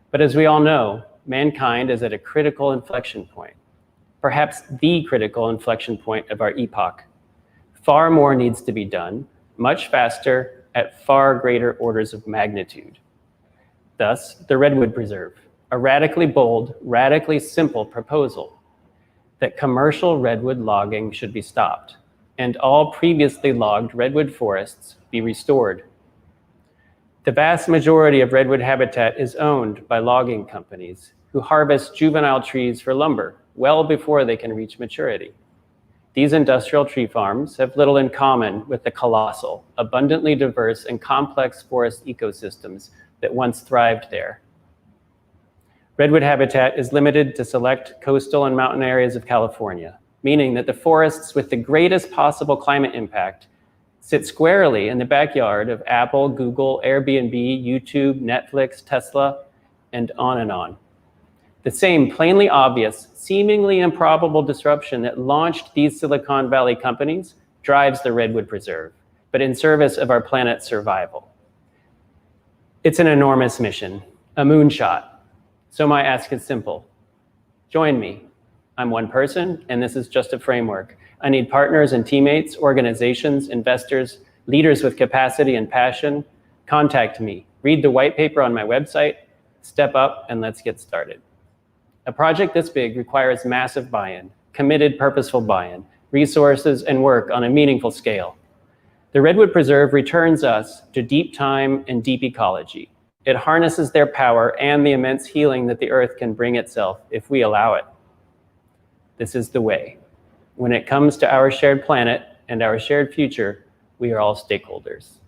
N: but as we all know, mankind is at a critical inflection point, perhaps the critical inflection point of our epoch. Far more needs to be done, much faster, at far greater orders of magnitude. Thus, the Redwood Preserve, a radically bold, radically simple proposal that commercial redwood logging should be stopped and all previously logged redwood forests be restored. The vast majority of redwood habitat is owned by logging companies who harvest juvenile trees for lumber well before they can reach maturity. These industrial tree farms have little in common with the colossal, abundantly diverse and complex forest ecosystems that once thrived there. Redwood habitat is limited to select coastal and mountain areas of California, meaning that the forests with the greatest possible climate impact sit squarely in the backyard of Apple, Google, Airbnb, YouTube, Netflix, Tesla, and on and on. The same plainly obvious, seemingly improbable disruption that launched these Silicon Valley companies drives the Redwood Preserve, but in service of our planet's survival. It's an enormous mission, a moonshot. So my ask is simple. Join me. I'm one person, and this is just a framework. I need partners and teammates, organizations, investors, leaders with capacity and passion. Contact me. Read the white paper on my website. Step up, and let's get started. A project this big requires massive buy-in, committed, purposeful buy-in, resources, and work on a meaningful scale. The Redwood Preserve returns us to deep time and deep ecology. It harnesses their power and the immense healing that the earth can bring itself if we allow it. This is the way. When it comes to our shared planet and our shared future, we are all stakeholders.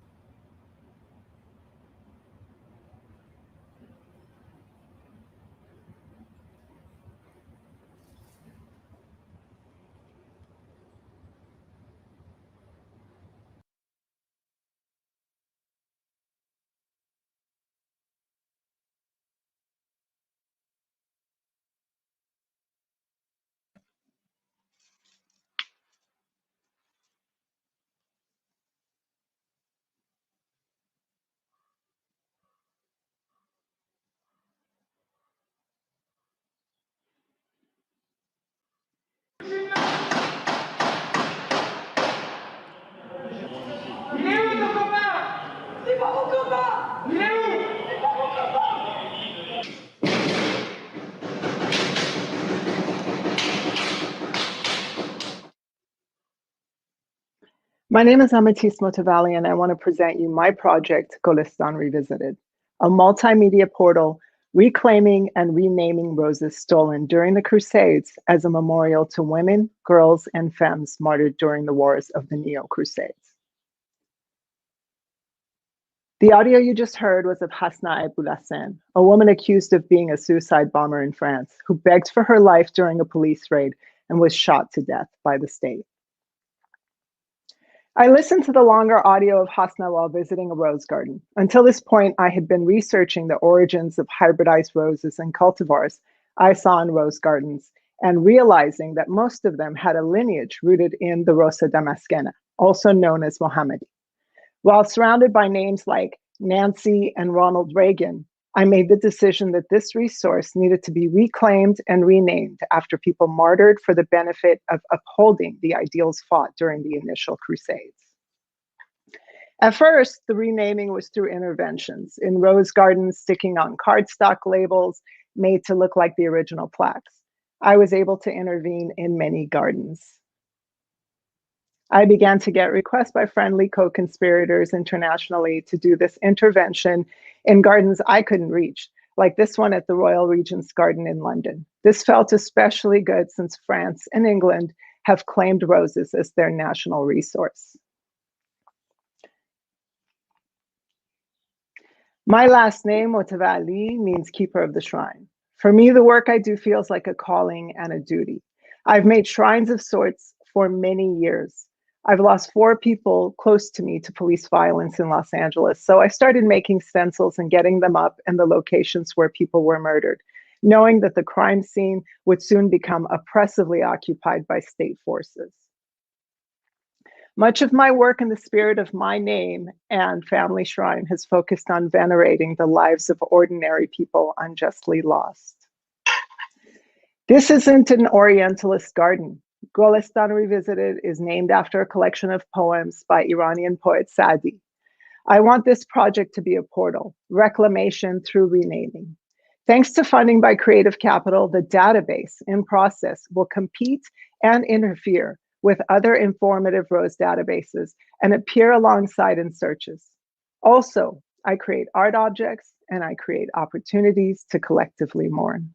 B: My name is Amatis Motavali, and I want to present you my project, Golistan Revisited, a multimedia portal reclaiming and renaming roses stolen during the Crusades as a memorial to women, girls, and femmes martyred during the wars of the Neo-Crusades. The audio you just heard was of Hasna Aboulassane, a woman accused of being a suicide bomber in France who begged for her life during a police raid and was shot to death by the state. I listened to the longer audio of Hasna while visiting a rose garden. Until this point, I had been researching the origins of hybridized roses and cultivars I saw in rose gardens and realizing that most of them had a lineage rooted in the Rosa Damascena, also known as Mohammadi. While surrounded by names like Nancy and Ronald Reagan, I made the decision that this resource needed to be reclaimed and renamed after people martyred for the benefit of upholding the ideals fought during the initial Crusades. At first, the renaming was through interventions in rose gardens, sticking on cardstock labels made to look like the original plaques. I was able to intervene in many gardens. I began to get requests by friendly co-conspirators internationally to do this intervention in gardens I couldn't reach, like this one at the Royal Regent's Garden in London. This felt especially good since France and England have claimed roses as their national resource. My last name, Motavali, means keeper of the shrine. For me, the work I do feels like a calling and a duty. I've made shrines of sorts for many years. I've lost 4 people close to me to police violence in Los Angeles, so I started making stencils and getting them up in the locations where people were murdered, knowing that the crime scene would soon become oppressively occupied by state forces. Much of my work in the spirit of my name and family shrine has focused on venerating the lives of ordinary people unjustly lost. This isn't an Orientalist garden. Golistan Revisited is named after a collection of poems by Iranian poet Sadi. I want this project to be a portal, reclamation through renaming. Thanks to funding by Creative Capital, the database in process will compete and interfere with other informative rose databases and appear alongside in searches. Also, I create art objects and I create opportunities to collectively mourn.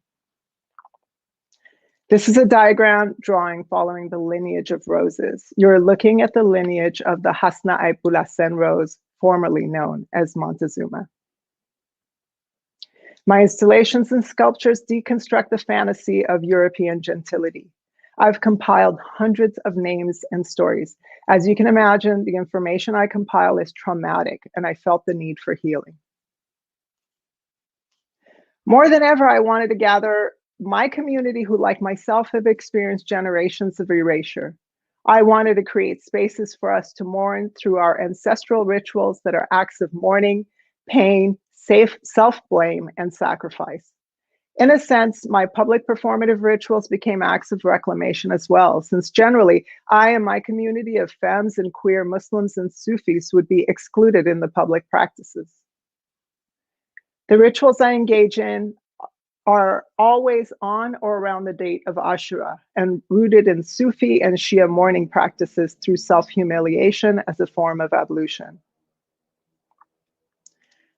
B: This is a diagram drawing following the lineage of roses. You're looking at the lineage of the Hasna Aboulassane rose, formerly known as Montezuma. My installations and sculptures deconstruct the fantasy of European gentility. I've compiled hundreds of names and stories. As you can imagine, the information I compile is traumatic, and I felt the need for healing. More than ever, I wanted to gather my community who, like myself, have experienced generations of erasure. I wanted to create spaces for us to mourn through our ancestral rituals that are acts of mourning, pain, self-blame, and sacrifice. In a sense, my public performative rituals became acts of reclamation as well, since generally I and my community of femmes and queer Muslims and Sufis would be excluded in the public practices. The rituals I engage in are always on or around the date of Ashura and rooted in Sufi and Shia mourning practices through self-humiliation as a form of ablution.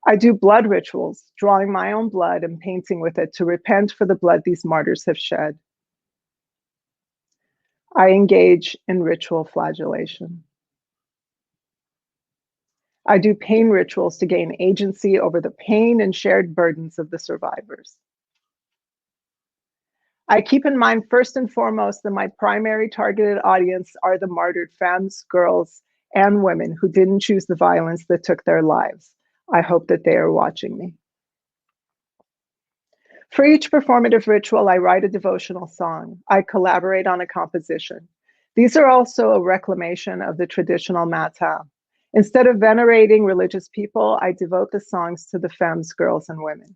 B: I do blood rituals, drawing my own blood and painting with it to repent for the blood these martyrs have shed. I engage in ritual flagellation. I do pain rituals to gain agency over the pain and shared burdens of the survivors. I keep in mind first and foremost that my primary targeted audience are the martyred femmes, girls, and women who didn't choose the violence that took their lives. I hope that they are watching me. For each performative ritual, I write a devotional song. I collaborate on a composition. These are also a reclamation of the traditional matam. Instead of venerating religious people, I devote the songs to the femmes, girls, and women.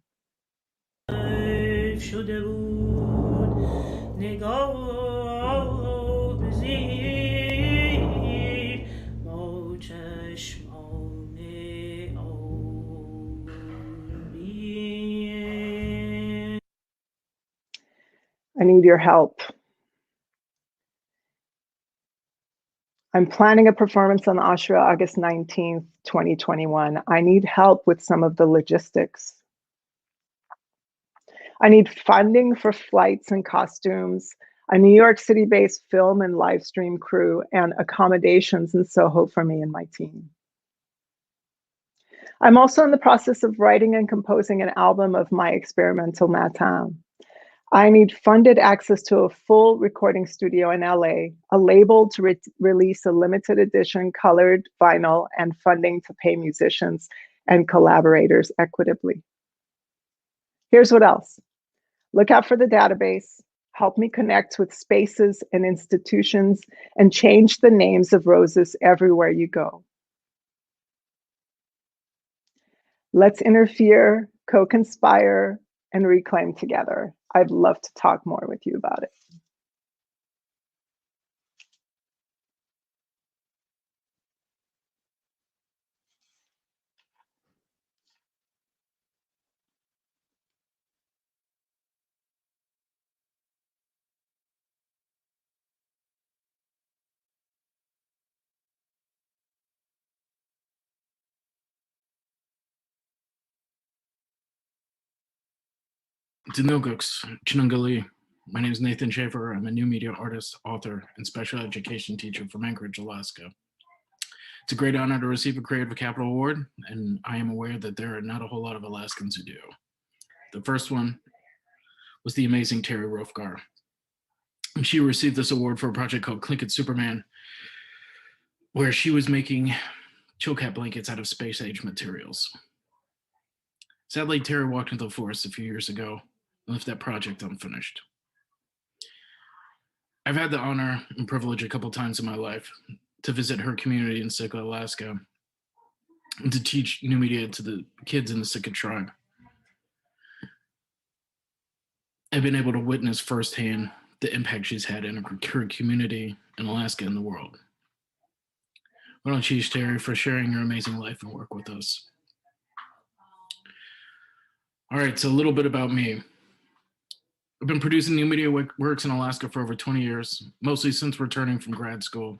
B: need your help. I'm planning a performance on Ashura August 19th, 2021. I need help with some of the logistics. I need funding for flights and costumes, a New York City-based film and live stream crew, and accommodations in Soho for me and my team. I'm also in the process of writing and composing an album of my experimental matin. I need funded access to a full recording studio in LA, a label to release a limited edition colored vinyl, and funding to pay musicians and collaborators equitably. Here's what else. Look out for the database, help me connect with spaces and institutions, and change the names of roses everywhere you go. Let's interfere, co-conspire, and reclaim together. I'd love to talk more with you about it.
O: Dinilguks, Chinungali. My name is Nathan Schaefer. I'm a new media artist, author, and special education teacher from Anchorage, Alaska. It's a great honor to receive a Creative Capital Award, and I am aware that there are not a whole lot of Alaskans who do. The first one was the amazing Terry Rofgar. And she received this award for a project called Clink It Superman, where she was making chill cat blankets out of space-age materials. Sadly, Terry walked into the forest a few years ago and left that project unfinished. I've had the honor and privilege a couple times in my life to visit her community in Sitka, Alaska, and to teach new media to the kids in the Sitka tribe. I've been able to witness firsthand the impact she's had in her community in Alaska and the world. Why don't you, Terry, for sharing your amazing life and work with us. All right, so a little bit about me. I've been producing new media works in Alaska for over 20 years, mostly since returning from grad school.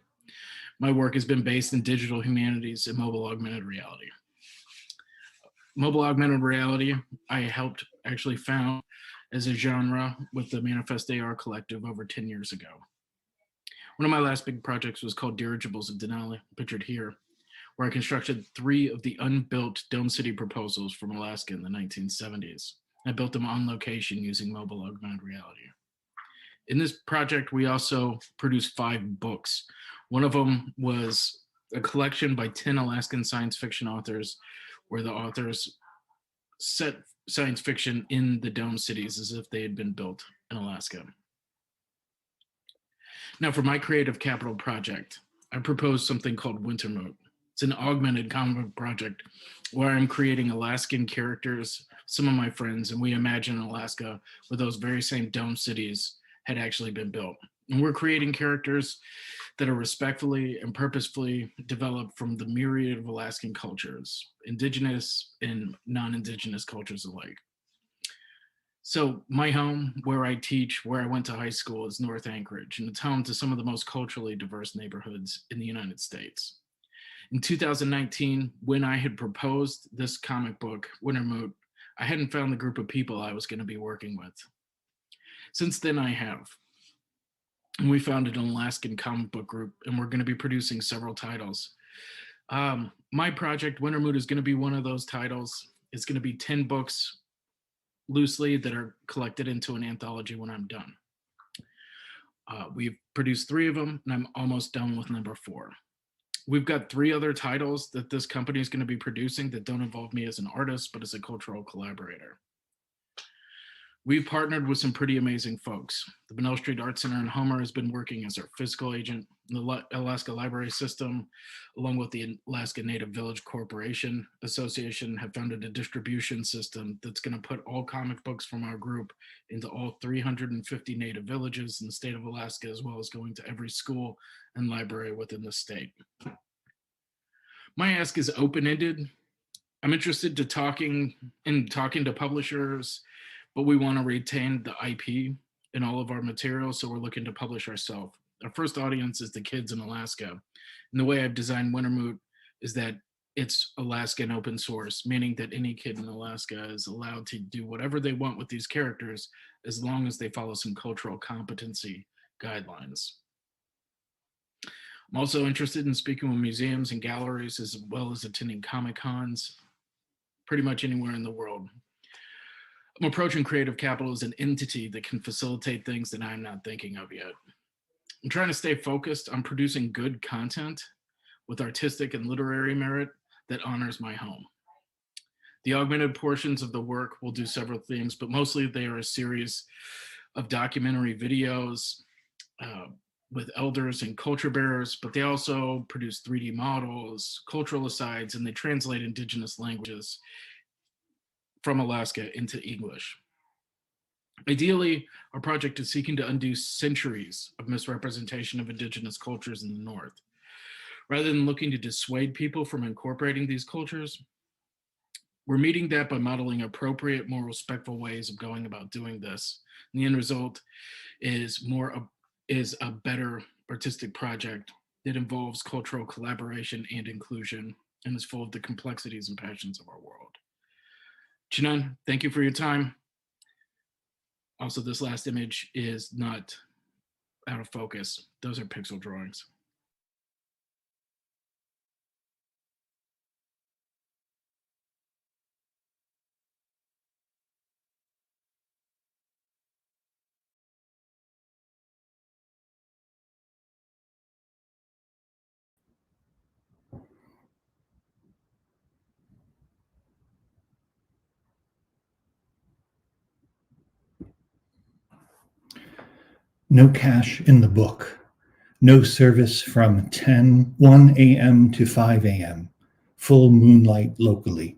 O: My work has been based in digital humanities and mobile augmented reality. Mobile augmented reality, I helped actually found as a genre with the Manifest AR Collective over 10 years ago. One of my last big projects was called Dirigibles of Denali, pictured here, where I constructed 3 of the unbuilt Dome City proposals from Alaska in the 1970s. I built them on location using mobile augmented reality. In this project, we also produced 5 books. One of them was a collection by 10 Alaskan science fiction authors, where the authors set science fiction in the dome cities as if they had been built in Alaska. Now, for my creative capital project, I proposed something called Winter Moat. It's an augmented comic project where I'm creating Alaskan characters, some of my friends, and we imagine Alaska where those very same dome cities had actually been built. And we're creating characters that are respectfully and purposefully developed from the myriad of Alaskan cultures, indigenous and non-indigenous cultures alike. So my home, where I teach, where I went to high school, is North Anchorage, and it's home to some of the most culturally diverse neighborhoods in the United States. In 2019, when I had proposed this comic book, Winter Moat, I hadn't found the group of people I was going to be working with. Since then, I have. And we founded an Alaskan comic book group, and we're going to be producing several titles. My project, Winter Moat, is going to be one of those titles. It's going to be 10 books loosely that are collected into an anthology when I'm done. We've produced 3 of them, and I'm almost done with number 4. We've got 3 other titles that this company is going to be producing that don't involve me as an artist, but as a cultural collaborator. We've partnered with some pretty amazing folks. The Bunnell Street Art Center in Homer has been working as our physical agent. The Alaska Library System, along with the Alaska Native Village Corporation Association, have founded a distribution system that's going to put all comic books from our group into all 350 Native villages in the state of Alaska, as well as going to every school and library within the state. My ask is open-ended. I'm interested to talking to publishers, but we want to retain the IP in all of our materials, so we're looking to publish ourselves. Our first audience is the kids in Alaska. And the way I've designed Wintermoot is that it's Alaskan open source, meaning that any kid in Alaska is allowed to do whatever they want with these characters as long as they follow some cultural competency guidelines. I'm also interested in speaking with museums and galleries, as well as attending Comic-Cons pretty much anywhere in the world. I'm approaching creative capital as an entity that can facilitate things that I'm not thinking of yet. I'm trying to stay focused on producing good content with artistic and literary merit that honors my home. The augmented portions of the work will do several things, but mostly they are a series of documentary videos with elders and culture bearers, but they also produce 3D models, cultural asides, and they translate indigenous languages from Alaska into English. Ideally, our project is seeking to undo centuries of misrepresentation of indigenous cultures in the North. Rather than looking to dissuade people from incorporating these cultures, we're meeting that by modeling appropriate, more respectful ways of going about doing this. And the end result is a better artistic project that involves cultural collaboration and inclusion and is full of the complexities and passions of our world. Chinan, thank you for your time. Also, this last image is not out of focus. Those are pixel drawings.
P: No cash in the book. No service from 1 a.m. to 5 a.m. Full moonlight locally.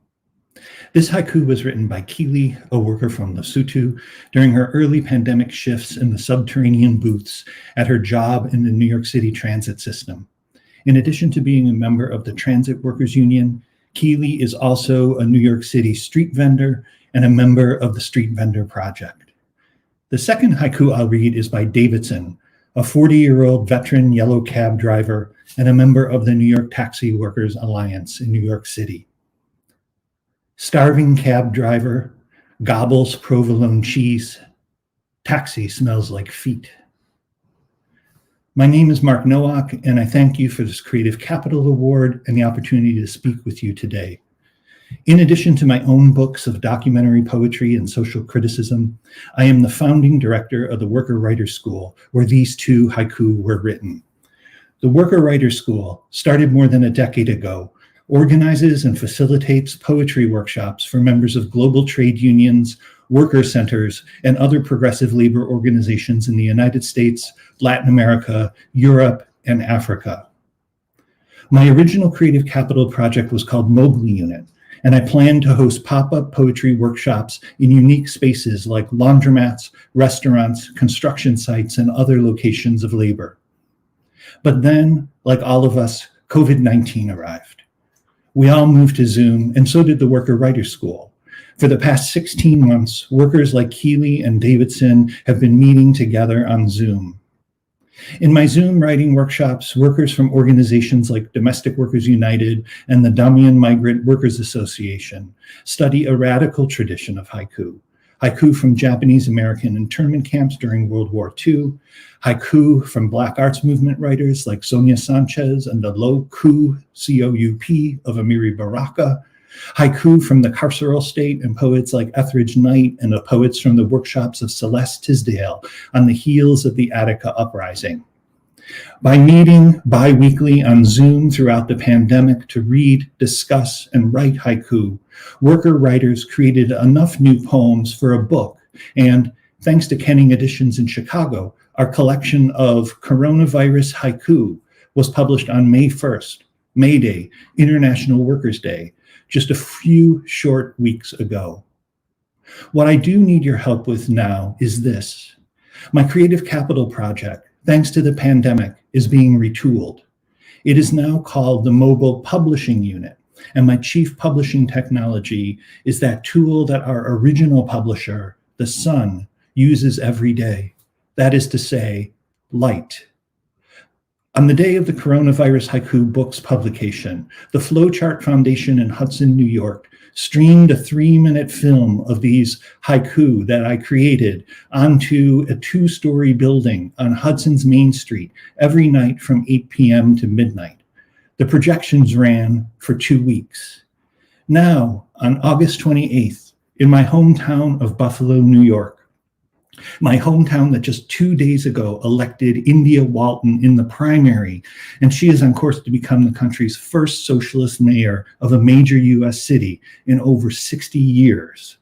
P: This haiku was written by Keely, a worker from Lesotho, during her early pandemic shifts in the subterranean booths at her job in the New York City transit system. In addition to being a member of the Transit Workers Union, Keely is also a New York City street vendor and a member of the Street Vendor Project. The second haiku I'll read is by Davidson, a 40-year-old veteran yellow cab driver and a member of the New York Taxi Workers Alliance in New York City. Starving cab driver, gobbles provolone cheese. Taxi smells like feet. My name is Mark Nowak, and I thank you for this Creative Capital Award and the opportunity to speak with you today. In addition to my own books of documentary poetry and social criticism, I am the founding director of the Worker Writers School, where these two haiku were written. The Worker Writers School, started more than a decade ago, organizes and facilitates poetry workshops for members of global trade unions, worker centers, and other progressive labor organizations in the United States, Latin America, Europe, and Africa. My original Creative Capital project was called Mobile Unit, and I plan to host pop-up poetry workshops in unique spaces like laundromats, restaurants, construction sites, and other locations of labor. But then, like all of us, COVID-19 arrived. We all moved to Zoom, and so did the Worker Writers School. For the past 16 months, workers like Keely and Davidson have been meeting together on Zoom. In my Zoom writing workshops, workers from organizations like Domestic Workers United and the Damian Migrant Workers Association study a radical tradition of haiku. Haiku from Japanese American internment camps during World War II, haiku from Black arts movement writers like Sonia Sanchez and the Low-Ku, C-O-U-P, of Amiri Baraka, haiku from the carceral state and poets like Etheridge Knight and the poets from the workshops of Celeste Tisdale on the heels of the Attica Uprising. By meeting bi-weekly on Zoom throughout the pandemic to read, discuss, and write haiku, worker writers created enough new poems for a book, and thanks to Kenning Editions in Chicago, our collection of coronavirus haiku was published on May 1st, May Day, International Workers' Day, just a few short weeks ago. What I do need your help with now is this. My Creative Capital project, thanks to the pandemic, is being retooled. It is now called the Mobile Publishing Unit, and my chief publishing technology is that tool that our original publisher, The Sun, uses every day, that is to say, light. On the day of the Coronavirus Haiku Books publication, the Flowchart Foundation in Hudson, New York, streamed a 3-minute film of these haiku that I created onto a 2-story building on Hudson's Main Street every night from 8 p.m. to midnight. The projections ran for 2 weeks. Now, on August 28th, in my hometown of Buffalo, New York, my hometown that just 2 days ago elected India Walton in the primary, and she is on course to become the country's first socialist mayor of a major US city in over 60 years.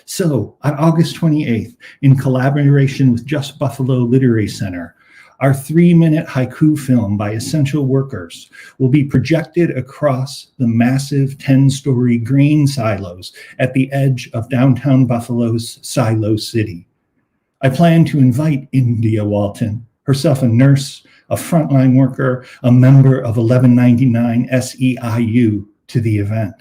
P: So, on August 28th, in collaboration with Just Buffalo Literary Center, our 3-minute haiku film by essential workers will be projected across the massive 10-story grain silos at the edge of downtown Buffalo's Silo City. I plan to invite India Walton, herself a nurse, a frontline worker, a member of 1199 SEIU, to the event.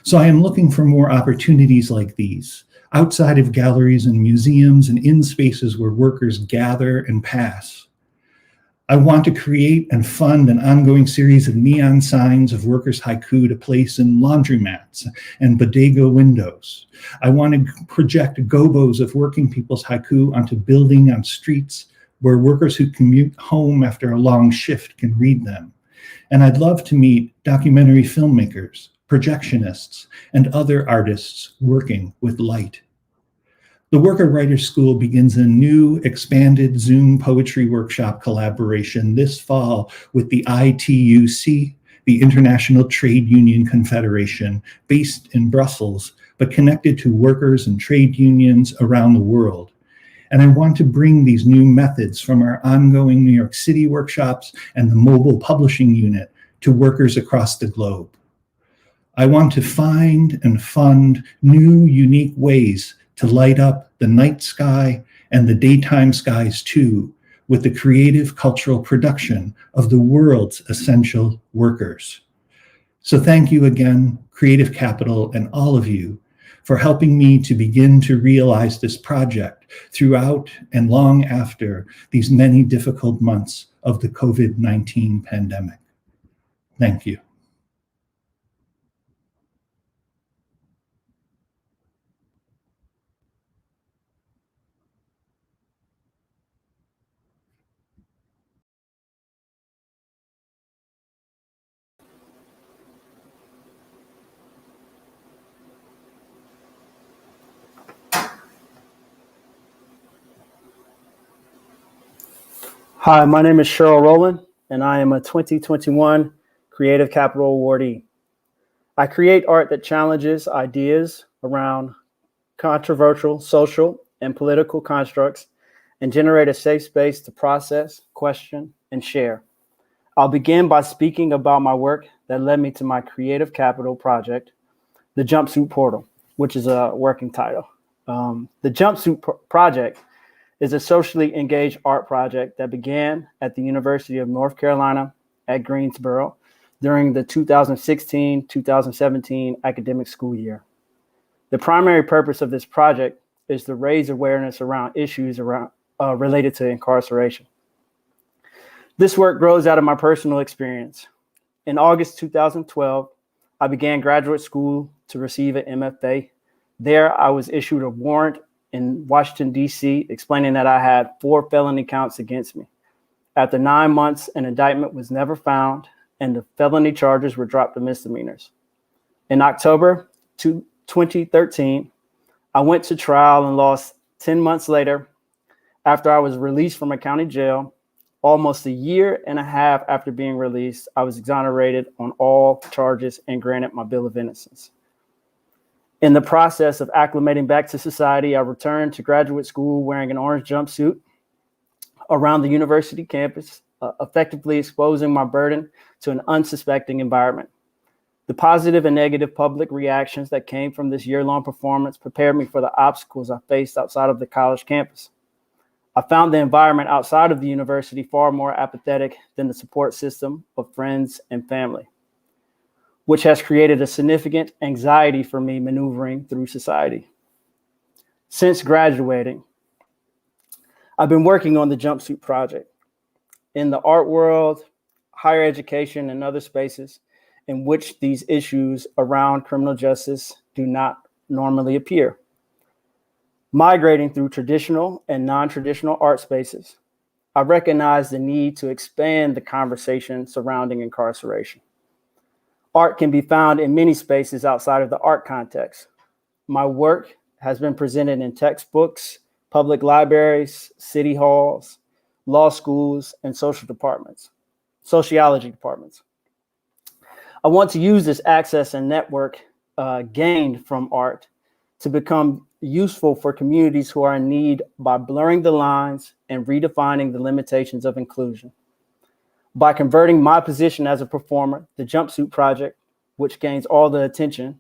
P: So I am looking for more opportunities like these, outside of galleries and museums and in spaces where workers gather and pass. I want to create and fund an ongoing series of neon signs of workers' haiku to place in laundromats and bodega windows. I want to project gobos of working people's haiku onto building on streets where workers who commute home after a long shift can read them. And I'd love to meet documentary filmmakers, projectionists, and other artists working with light. The Worker Writers School begins a new expanded Zoom poetry workshop collaboration this fall with the ITUC, the International Trade Union Confederation, based in Brussels, but connected to workers and trade unions around the world. And I want to bring these new methods from our ongoing New York City workshops and the mobile publishing unit to workers across the globe. I want to find and fund new, unique ways to light up the night sky and the daytime skies too, with the creative cultural production of the world's essential workers. So thank you again, Creative Capital and all of you, for helping me to begin to realize this project throughout and long after these many difficult months of the COVID-19 pandemic. Thank you.
Q: Hi, my name is Cheryl Rowland, and I am a 2021 Creative Capital awardee. I create art that challenges ideas around controversial social and political constructs and generate a safe space to process, question, and share. I'll begin by speaking about my work that led me to my Creative Capital project, The Jumpsuit Portal, which is a working title. The Jumpsuit Project is a socially engaged art project that began at the University of North Carolina at Greensboro during the 2016-2017 academic school year. The primary purpose of this project is to raise awareness around issues related to incarceration. This work grows out of my personal experience. In August 2012, I began graduate school to receive an MFA. There, I was issued a warrant in Washington, D.C., explaining that I had 4 felony counts against me. After 9 months, an indictment was never found, and the felony charges were dropped to misdemeanors. In October 2013, I went to trial and lost 10 months later. After I was released from a county jail, almost a year and a half after being released, I was exonerated on all charges and granted my bill of innocence. In the process of acclimating back to society, I returned to graduate school wearing an orange jumpsuit around the university campus, effectively exposing my burden to an unsuspecting environment. The positive and negative public reactions that came from this year-long performance prepared me for the obstacles I faced outside of the college campus. I found the environment outside of the university far more apathetic than the support system of friends and family, which has created a significant anxiety for me maneuvering through society. Since graduating, I've been working on the Jumpsuit Project. In the art world, higher education, and other spaces in which these issues around criminal justice do not normally appear. Migrating through traditional and non-traditional art spaces, I recognize the need to expand the conversation surrounding incarceration. Art can be found in many spaces outside of the art context. My work has been presented in textbooks, public libraries, city halls, law schools, and sociology departments. I want to use this access and network gained from art to become useful for communities who are in need by blurring the lines and redefining the limitations of inclusion. By converting my position as a performer, the Jumpsuit Project, which gains all the attention,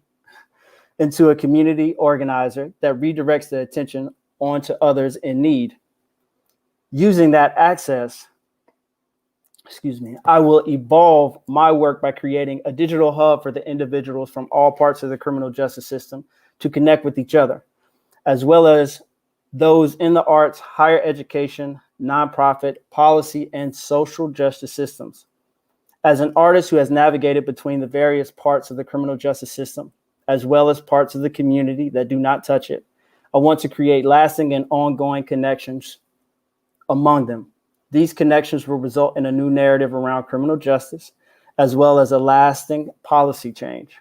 Q: into a community organizer that redirects the attention onto others in need. Using that access, I will evolve my work by creating a digital hub for the individuals from all parts of the criminal justice system to connect with each other, as well as those in the arts, higher education, nonprofit, policy, and social justice systems. As an artist who has navigated between the various parts of the criminal justice system, as well as parts of the community that do not touch it, I want to create lasting and ongoing connections among them. These connections will result in a new narrative around criminal justice, as well as a lasting policy change.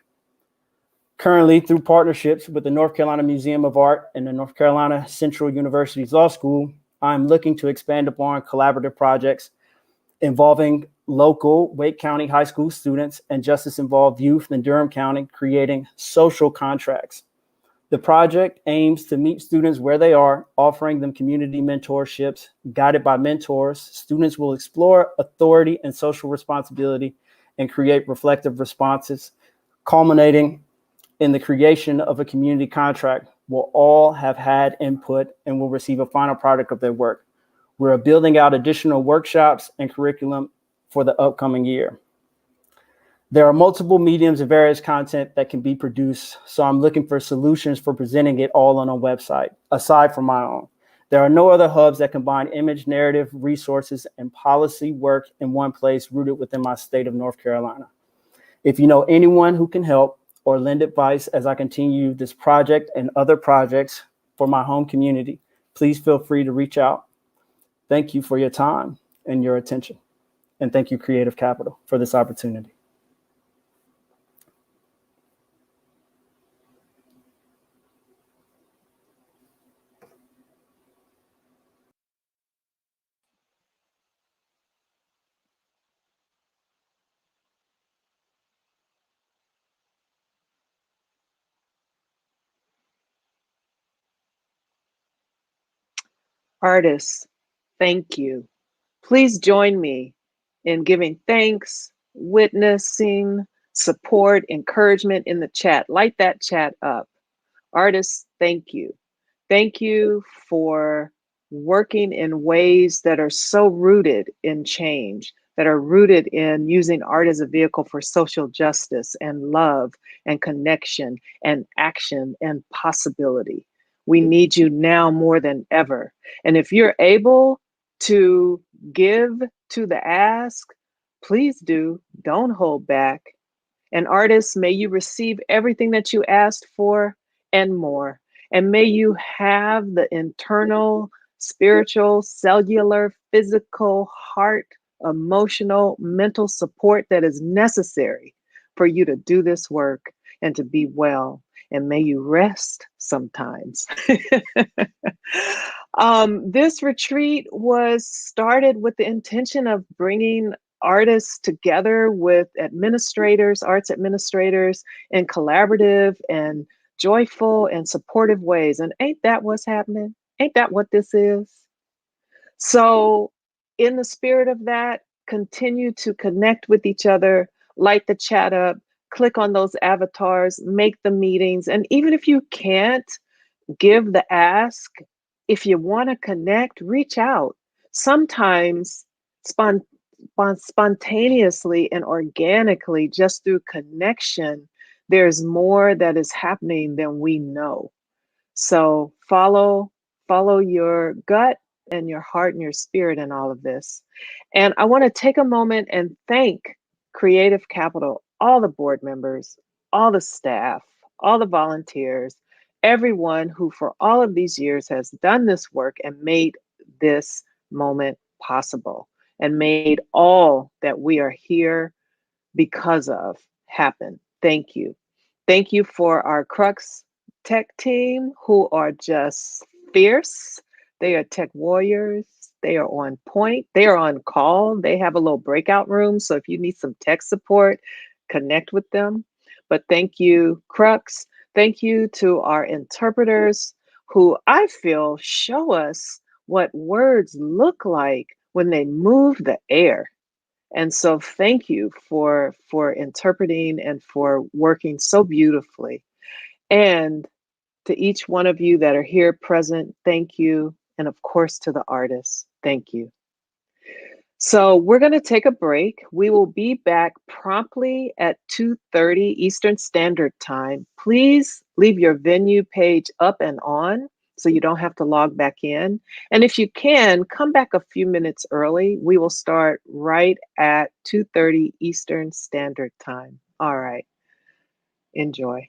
Q: Currently, through partnerships with the North Carolina Museum of Art and the North Carolina Central University's Law School, I'm looking to expand upon collaborative projects involving local Wake County high school students and justice-involved youth in Durham County, creating social contracts. The project aims to meet students where they are, offering them community mentorships. Guided by mentors, students will explore authority and social responsibility and create reflective responses, culminating in the creation of a community contract where all have had input and will receive a final product of their work. We're building out additional workshops and curriculum for the upcoming year. There are multiple mediums and various content that can be produced, so I'm looking for solutions for presenting it all on a website, aside from my own. There are no other hubs that combine image, narrative, resources, and policy work in one place rooted within my state of North Carolina. If you know anyone who can help or lend advice as I continue this project and other projects for my home community, please feel free to reach out. Thank you for your time and your attention. And thank you, Creative Capital, for this opportunity.
B: Artists, thank you. Please join me in giving thanks, witnessing, support, encouragement in the chat. Light that chat up. Artists, thank you. Thank you for working in ways that are so rooted in change, that are rooted in using art as a vehicle for social justice and love and connection and action and possibility. We need you now more than ever. And if you're able to give to the ask, please do. Don't hold back. And artists, may you receive everything that you asked for and more. And may you have the internal, spiritual, cellular, physical, heart, emotional, mental support that is necessary for you to do this work and to be well. And may you rest sometimes. This retreat was started with the intention of bringing artists together with administrators, arts administrators, in collaborative and joyful and supportive ways. And ain't that what's happening? Ain't that what this is? So in the spirit of that, continue to connect with each other, light the chat up, click on those avatars, make the meetings. And even if you can't give the ask, if you want to connect, reach out. Sometimes spontaneously and organically, just through connection, there's more that is happening than we know. So follow your gut, and your heart and your spirit in all of this. And I want to take a moment and thank Creative Capital, all the board members, all the staff, all the volunteers, everyone who for all of these years has done this work and made this moment possible and made all that we are here because of happen. Thank you. Thank you for our Crux Tech team who are just fierce. They are tech warriors. They are on point. They are on call. They have a little breakout room. So if you need some tech support, connect with them. But thank you, Crux. Thank you to our interpreters who I feel show us what words look like when they move the air. And so thank you for interpreting and for working so beautifully. And to each one of you that are here present, thank you. And of course to the artists, thank you. So we're going to take a break. We will be back promptly at 2:30 Eastern Standard Time. Please leave your venue page up and on so you don't have to log back in. And if you can, come back a few minutes early. We will start right at 2:30 Eastern Standard Time. All right. Enjoy.